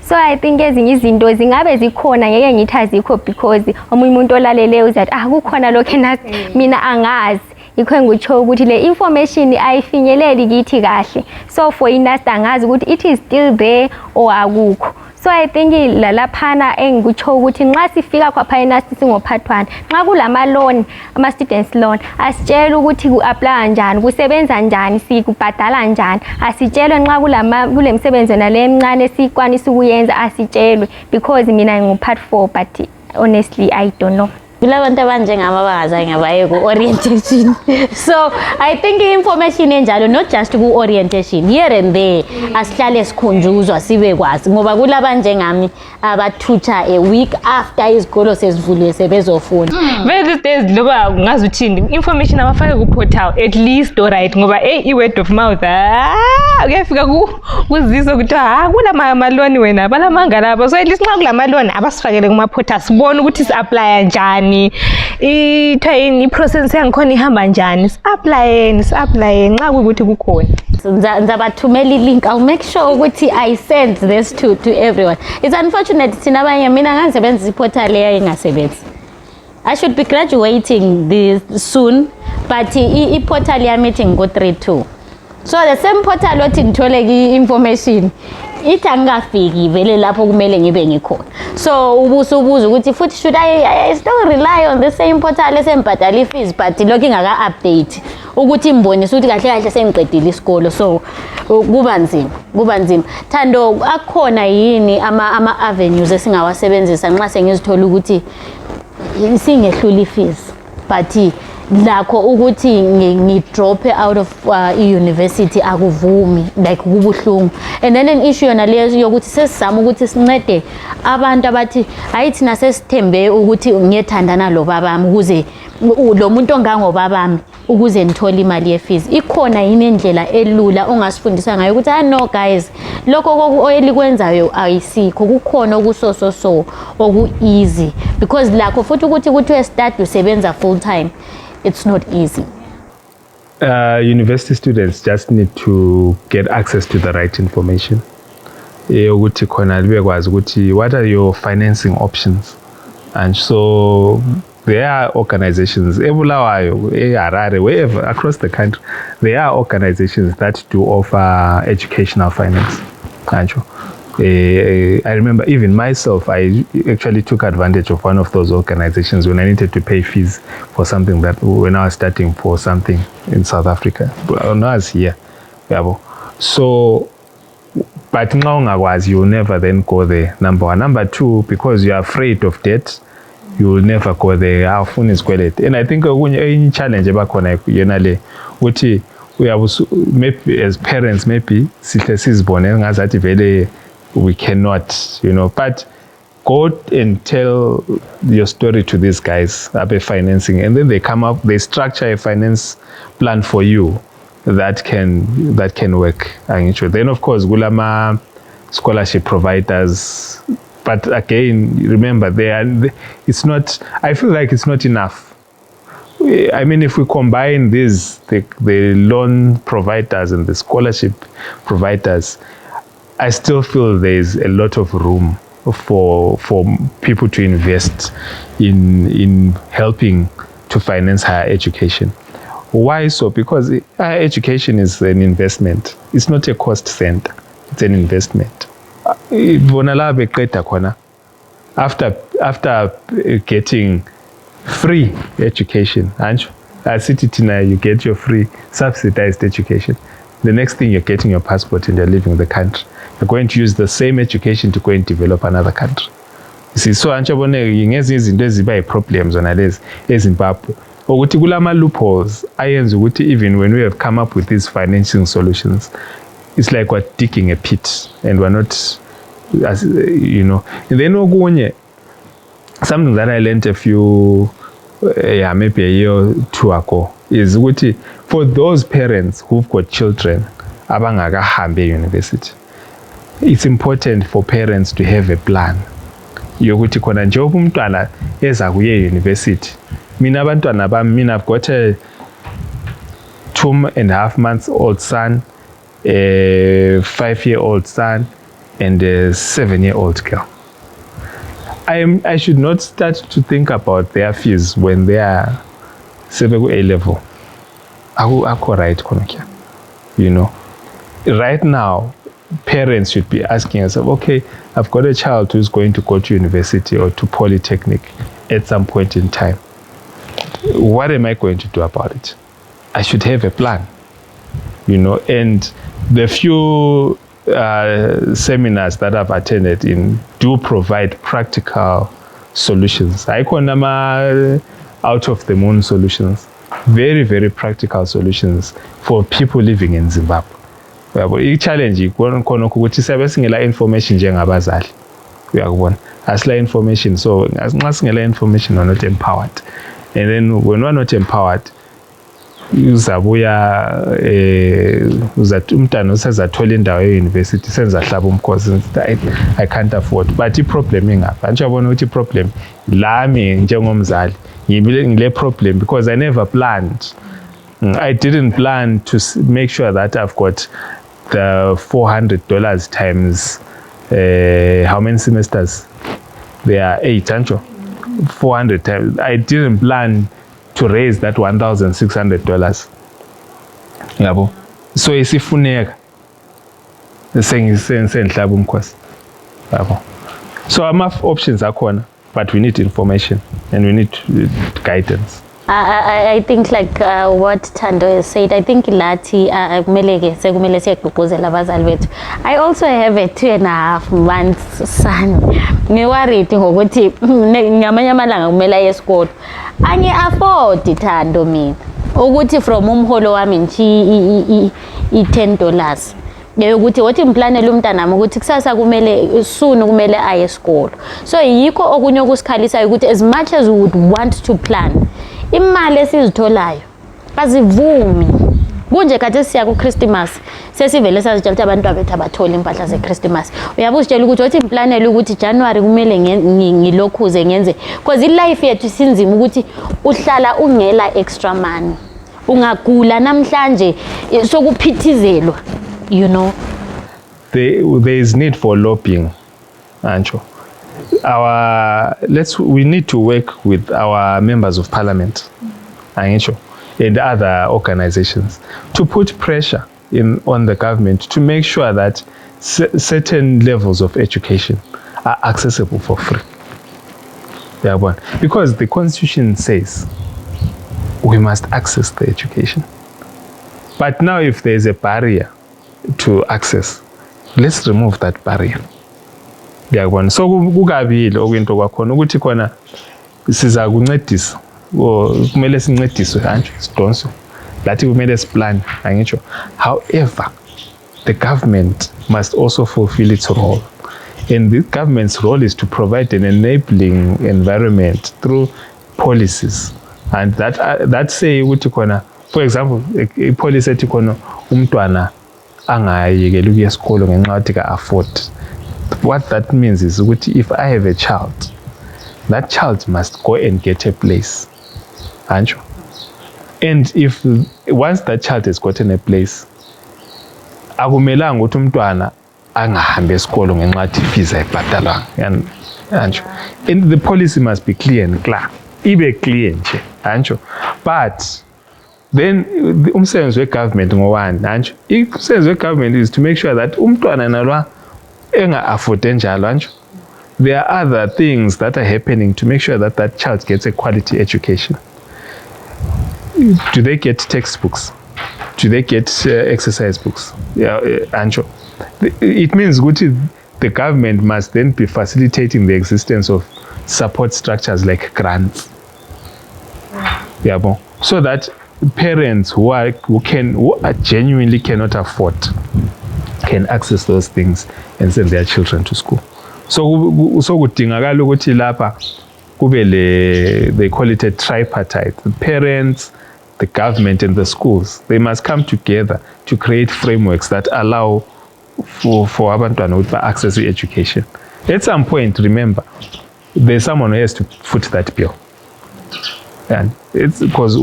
so I think ezinye izinto zingabe zikhona ngeke ngithi azikho because omunye umuntu olaleleyo uzathi kukhona lokho nathi mina angazi yikho engikutsho ukuthi le information ayifinyeleli kithi kahle so for inast angazi ukuthi it is still there or akukho so I think lalaphana engikutsho ukuthi nxa sifika khapha enasti singophathwana nxa kulama loan ama students loan asitshele ukuthi ku-apply kanjani kusebenza njani sikubhadala njani asitshelwe nxa kule msebenzi nale emncane sikwanisa ukuyenza asitshelwe because mina ngu-part 4 but honestly I don't know kulabantu abanjengami abangazange baye ku-orientation so I think i-information enjalo not just ku-orientation here and there asihlale sikhunjuzwa sibe kwazi ngoba kulabanjengami abathutsha a week after izikolo sezivuliwe sebezofunda vele these days loba ngazi uthini information abafake ku-portal at least alright ngoba i-word of mouth kuyafika kuzizwe ukuthi kulamaloni wena balamanga lapha so at least nxa kulamaloni abasifakele kuma-portal sibone ukuthi si-aplya njani i-process yangikhona ihamba njani si-aplayeni nxa kuyukuthi kukhona ngizabathumela i-link I'll make sure ukuthi I send this to everyone it's unfortunate thina abanye mina ngangisebenzisa i-portal eyayingasebenzi I should be graduating soon but i-portal yami ithi ngo-3-2 so the same portal othi ngithole i-information ithi angikafiki vele lapho kumele ngibe ngikhona so ubuza ukuthi futhi should I still rely on the same portal esembhadala i-fees but lokho ingaka-update ukuthi imbonise ukuthi kahle kahle sengiqedile isikolo so kuba nzima Thando akhona yini ama-avenues esingawasebenzisa nxa sengizithola ukuthi singehlula i-fees but lakho ukuthi ngidrope out of i-university akuvumi like kubuhlungu and then an issue yona leyo yokuthi sesizama ukuthi sincede abantu abathi hayi thina sesithembe ukuthi ngiyethandana lo babami ukuze lo muntu ongangobabami ukuze nithole imali ye-fees ikhona yini indlela elula ongasifundisa ngayo ukuthi no guys lokho elikwenzayo ayisikho kukhona okuso oku-easy because lakho futhi ukuthi kuthiwe start usebenza full time it's not easy. University students just need to get access to the right information. Ukuthi khona libekwazi ukuthi what are your financing options, and so there are organizations eBulawayo, eHarare, wherever across the country there are organizations that do offer educational finance. I remember even myself, I actually took advantage of one of those organizations when I needed to pay fees for something that when I was starting for something in South Africa. When I was here. So, But was you'll never then go there. Number one. Number two, because you're afraid of debt, you will never go there. Our phone is quite. And I think any challenge about we have maybe as parents maybe we cannot, but go and tell your story to these guys about financing, and then they come up, they structure a finance plan for you that can work. Then of course gulama scholarship providers, but again remember it's not, I feel like it's not enough. I mean, if we combine these, the loan providers and the scholarship providers, I still feel there's a lot of room for people to invest in helping to finance higher education. Why so? Because higher education is an investment. It's not a cost center. It's an investment. After getting free education, as you get your free subsidized education. The next thing, you're getting your passport and you're leaving the country. You're going to use the same education to go and develop another country. You see, so problems on this Zimbabwe. Ukuthi kulama loopholes ayenza ukuthi even when we have come up with these financing solutions, it's like we're digging a pit and we're not, And then something that I learned maybe a year or two ago is ukuthi for those parents who've got children abangakahambe university, it's important for parents to have a plan yokuthi khona njengoba umntwana eza kuye university, I've got a 2.5 months old son, a 5-year-old son, and a 7-year-old girl. I should not start to think about their fees when they are A level. Right, right now, parents should be asking themselves, okay, I've got a child who's going to go to university or to polytechnic at some point in time. What am I going to do about it? I should have a plan, and the few seminars that I've attended do provide practical solutions. I call them out of the moon solutions. Very, very practical solutions for people living in Zimbabwe. The challenge is information njengabazali. Asla information, so as information, we're not empowered. And then when we're not empowered, umntana usezathola indawo e-university senzahlaba umkhosi, I can't afford. But i-problem ingapha anjabona ukuthi i-problem lami njengomzali ngile problem because I never planned. I didn't plan to make sure that I've got the $400 times how many semesters? There are 8, aren't you? 400 times. I didn't plan to raise that $1,600. Yabo. So isifuneka sengihlaba umkhosi. Yabo. So options are corner, but we need information and we need guidance. I think like what Thando has said, I think Lati I also have a 2.5 months son. Ngiworried ngokuthi ngamanye amalanga kumele aye esikole. Angi afford Thando mina. Ukuthi from umholo wami nje $10. Ukuthi wathi implanele umntanami ukuthi kusasa kumele soon kumele aye esikole. So yikho okunye okusikhalisa ukuthi as much as we would want to plan, imali esizitholayo azivumi. Kunje kade siya ku Christmas sesivele sazitshela ukuthi abantu abethu abathola impahla ze Christmas. Uyabe uzitshela ukuthi wathi implanele ukuthi January kumele ngilokhuze ngenze because ilife yethu sinzima ukuthi uhlala ungela extra money. Ungagula namhlanje sokuphithizelwa, There is need for lobbying, Ancho. We need to work with our members of parliament, Ancho, and other organizations to put pressure on the government to make sure that certain levels of education are accessible for free. Because the constitution says we must access the education. But now if there is a barrier to access, let's remove that barrier. Ngiyabona. So kukabili okwinto kwakhona ukuthi khona siza kuncedisa kumele sincediswe kanje sidonswe lathi kumele siplan angitsho. However, the government must also fulfill its role, and the government's role is to provide an enabling environment through policies, and that say ukuthi khona, for example, a policy ethi khona umntwana angayekeli ukuya esikolo ngenxa yokuthi ka afford. What that means is ukuthi if I have a child, that child must go and get a place. Anjo. And if once that child has gotten a place, akumelanga ukuthi umntwana angahambe esikolo ngenxa yokuthi fees ayibhadalwanga. Anjo. And the policy must be clear and clear. Ibe clear nje. Anjo. But then umsebenzi wegovernment ngowani anjo. Umsebenzi wegovernment is to make sure that umntwana nalwa enga-afford njalo anjo. There are other things that are happening to make sure that that child gets a quality education. Do they get textbooks? Do they get exercise books? Yeah, anjo. It means the government must then be facilitating the existence of support structures like grants. Yeah, bon. So that parents who genuinely cannot afford can access those things and send their children to school. So kudingakala ukuthi lapha kube they call it a tripartite. The parents, the government and the schools, they must come together to create frameworks that allow for abantwana to access education. At some point, remember, there's someone who has to foot that bill. And it's because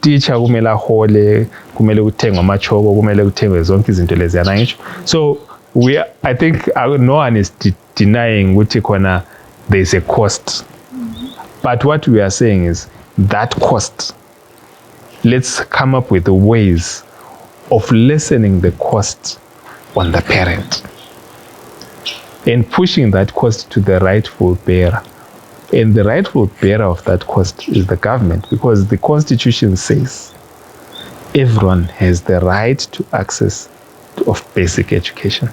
teacher kumele ahole, kumele kuthengwe amachoko, kumele kuthengwe zonke izinto leziyana ngisho. So I think no one is denying ukuthi khona there's a cost. But what we are saying is that cost, let's come up with ways of lessening the cost on the parent and pushing that cost to the rightful bearer. And the rightful bearer of that cost is the government, because the Constitution says everyone has the right to access of basic education.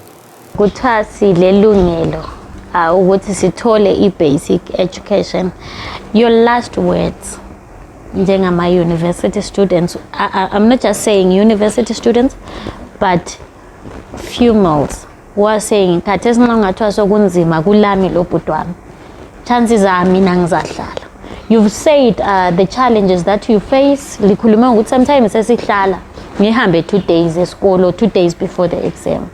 Kuthiwa silelungelo ukuthi sithole i-basic education. Your last words njengama university students, I'm not just saying university students, but females who are saying khathesi nxa ngathiwa sokunzima kulami lo bhutwami, chances are mina ngizahlala. You've said the challenges that you face. Likhuluma ukuthi sometimes sesihlala ngihambe 2 days esikolo, 2 days before the exam.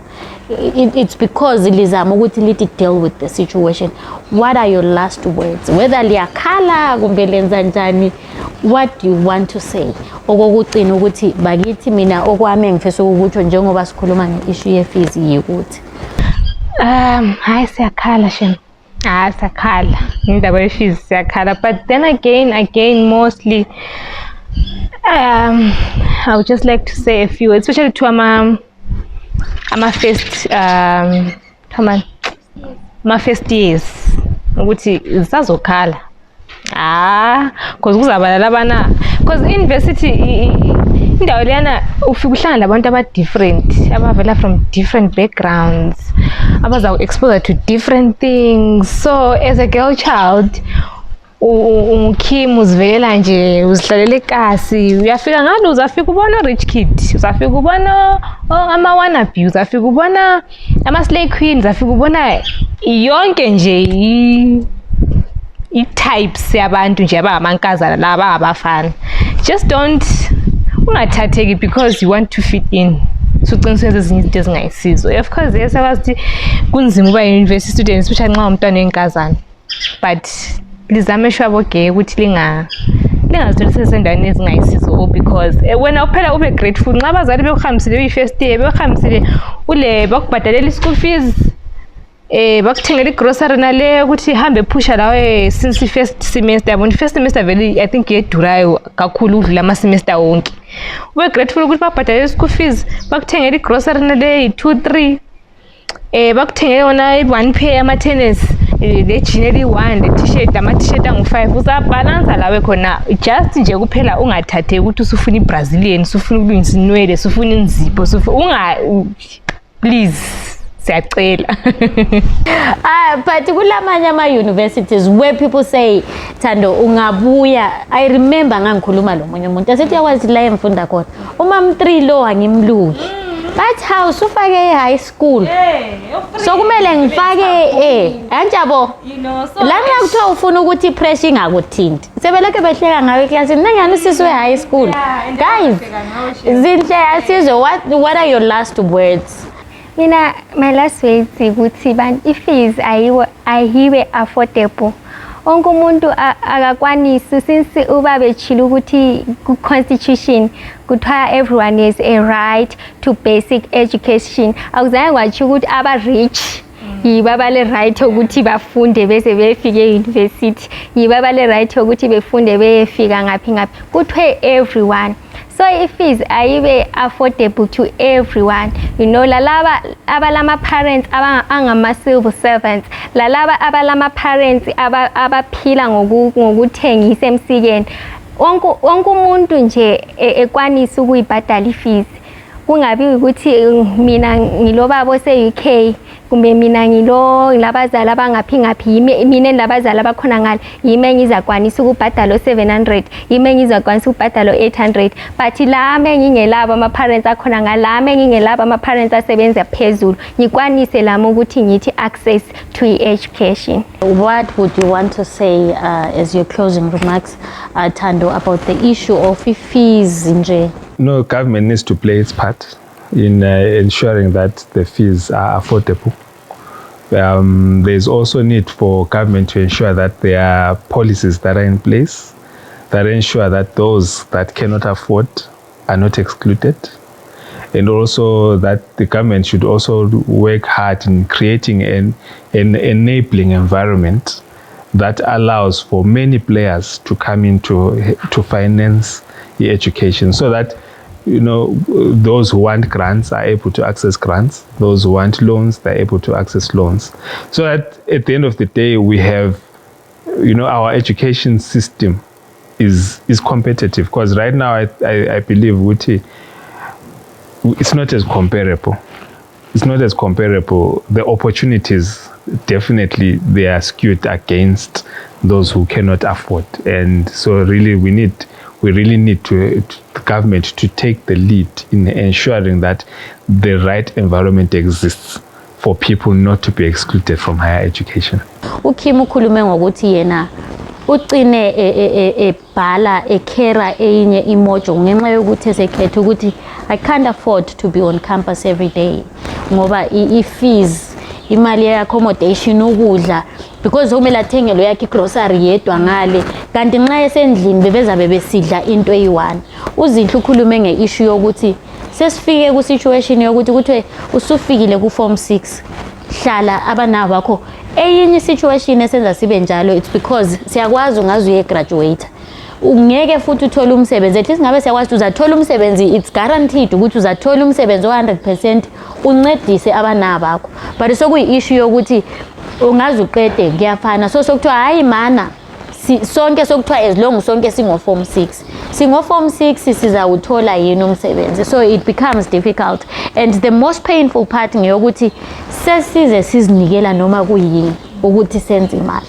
It's because lizama ukuthi lithi deal with the situation. What are your last words? Whether liyakhala kumbe lenza njani, what do you want to say? Okokugcina ukuthi bakithi mina okwami engifisa ukukutsho njengoba sikhuluma nge-issue ye-fees yikuthi hayi siyakhala shem. Sakhala indaba ye-fees siyakhala, but then again mostly I would just like to say a few, especially to my first years ukuthi zisazokhala because kuzabalala bana, because university indawo leyana ufika uhlangana nabantu aba-different abavela from different backgrounds abaza exposure to different things. So as a girl child Kim uzivelela nje uzihlalele ekasi, uyafika ngalo uzafika ubona rich kid, uzafika ubona ama-wannabe, uzafika ubona ama-slay queen, uzafika ubona yonke nje i-types yabantu nje abangamankazana laba abafana. Just don't ungathatheki because you want to fit in. So uqiniseke ezinye izinto ezingayisizo. Of course yes abathi kunzima uba university student especially nxa umntwana wenkazana, but lizame shwabo ke ukuthi lingazitholi sesendaweni ezingayisizo, because wena uphela ube grateful nxa abazali bekuhambisile uyi-first year bekuhambisile ule bakubhadalela i-school fees, bakuthengela i-grocery nale ukuthi hambe phusha lawe since i-first semester. Yabona i-first semester vele I think yedurayo kakhulu udlula ama-semester wonke. Ube grateful ukuthi bakubhadalela i-school fees, bakuthengela i-grocery nale 2-3, bakuthengela yona i-1 pair ama-tennis, le jean eli-1, le t-shirt, ama-t-shirt angu-5, uzabhalansa lawe khona. Just nje kuphela ungathatheki ukuthi usufuna i-Brazilian, usufuna ukulungisa inwele, usufuna inzipho, please siyacela. But kulamanye ama-universities where people say Thando ungabuya, I remember ngangikhuluma lo munye umuntu asithi yakwazi la emfunda khona uma m3 lo angimluki, but how sufake e-high school so kumele ngifake anjabo la ngakuthiwa ufuna ukuthi i-pressure ingakuthinti sebeleke behleka ngayo eklasini nangani usisi we-high school. Guys, Zinhle asizwe, what are your last words? Mina my last words ukuthi bantu i-fees ayiwe affordable. Onke umuntu akakwanisi since uba betshila ukuthi ku-constitution kuthiwa everyone has a right to basic education. Akuzange kwatsho ukuthi aba-rich yibo abale right ukuthi bafunde bese befike e-university, yibo abale right ukuthi befunde beyefika ngaphi ngaphi, kuthiwe everyone. So i-fees ayibe affordable to everyone. You know, lalaba abalama parents angama-civil servants, lalaba abalama parents abaphila ngokuthengisa emsikeni, wonke umuntu nje ekwanisa ukuyibhadala i-fees. Kungabi ukuthi mina ngilobaba ose-UK kumbe mina ngilabazali abangaphi ngaphi, mina labazali abakhona ngale yime ngizakwanisa ukubhadala 700, yime ngizakwanisa ukubhadala 800, but lami ngingelabo ama-parents akhona ngale, lami ngingelabo ama-parents asebenza phezulu, ngikwanise lami ukuthi ngithi access to education. What would you want to say as your closing remarks, Thando, about the issue of fees nje? No, government needs to play its part in ensuring that the fees are affordable. There's also need for government to ensure that there are policies that are in place that ensure that those that cannot afford are not excluded, and also that the government should also work hard in creating an enabling environment that allows for many players to come into to finance the education, so that those who want grants are able to access grants, those who want loans they're able to access loans, so that at the end of the day we have our education system is competitive, because right now I believe it's not as comparable. The opportunities definitely they are skewed against those who cannot afford, and so really we really need the government to take the lead in ensuring that the right environment exists for people not to be excluded from higher education. Ukhima ukhulume ngokuthi yena ucine ebhala ekhera enye imojo ngenxa yokuthi esekhetha ukuthi I can't afford to be on campus every day ngoba i-fees, imali ye-accommodation, ukudla, because kumele athengelo yakhe grocery yedwa ngale, kanti nxa esendlini bebezabe besidla into eyi-1. Uzinhle ukhulume nge-issue yokuthi sesifike ku-situation yokuthi kuthiwe usufikile ku-form 6 hlala abana bakho. Eyinye situation esenza sibe njalo, it's because siyakwazi ungaze uye-graduate, ungeke futhi uthole umsebenzi, at least ngabe siyakwazi uzathola umsebenzi, it's guaranteed ukuthi uzathola umsebenzi 100% uncedise abana bakho, but sokuyi-issue yokuthi ungaze uqede kuyafana. So sokuthiwa hayi mana sonke sokuthiwa as long sonke singo-form 6 singo-form 6 sizawuthola yini umsebenzi, so it becomes difficult, and the most painful part ngeyokuthi sesize sizinikela noma kuyini ukuthi senze imali.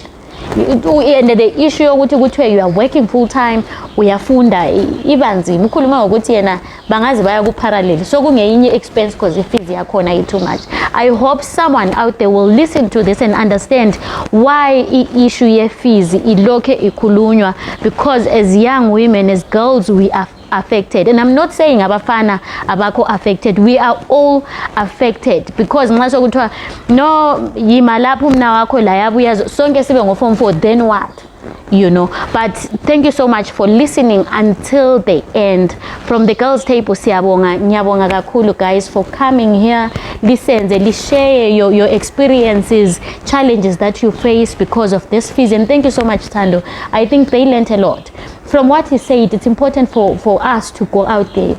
And the issue yokuthi kuthiwe you are working full time uyafunda ibanzima, ukhuluma ngokuthi yena bangaze baya ku-parallel, so kungeyinye expense because i-fees yakhona yi-too much. I hope someone out there will listen to this and understand why i-issue ye-fees ilokhe ikhulunywa, because as young women, as girls, we are affected, and I'm not saying abafana abakho affected, we are all affected, because nxa sokuthiwa no yima lapho umna wakho la yabuya sonke sibe ngo-form 4, then what? But thank you so much for listening until the end. From the girls table, ngiyabonga kakhulu guys for coming here. Listen, share your experiences, challenges that you face because of this fees, and thank you so much, Thando. I think they learned a lot. From what he said, it's important for us to go out there,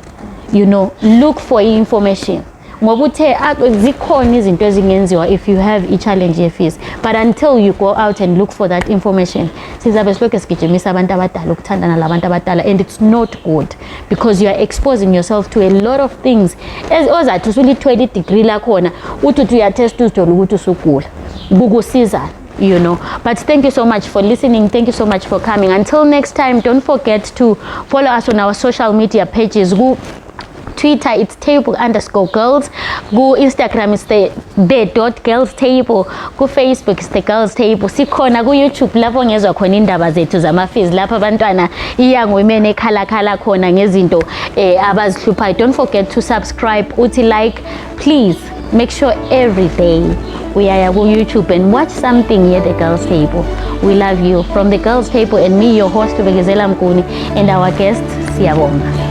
look for information. ngoba uthe zikhona izinto ezingenziwa if you have i-challenge ye-fees, but until you go out and look for that information sizabe silokhu sigijimisa abantu abadala ukuthandana labantu abadala, and it's not good because you are exposing yourself to a lot of things ozathi usulithwele i-degree lakhona uthi uyatest uzithola ukuthi usugula kukusiza, you know. But thank you so much for listening, thank you so much for coming. Until next time, don't forget to follow us on our social media pages. Twitter it's table_girls, go Instagram it's the.girls table, go Facebook it's the girls table, sikhona ku YouTube lapho ngezwa khona indaba zethu zama-fees lapho abantwana young women ekhala khona ngezinto abazihluphayo. Don't forget to subscribe, uthi like, please make sure every day uyaya ku YouTube and watch something here, the girls table. We love you. From the girls table and me, your host Bekezela Mguni, and our guest Siyabonga.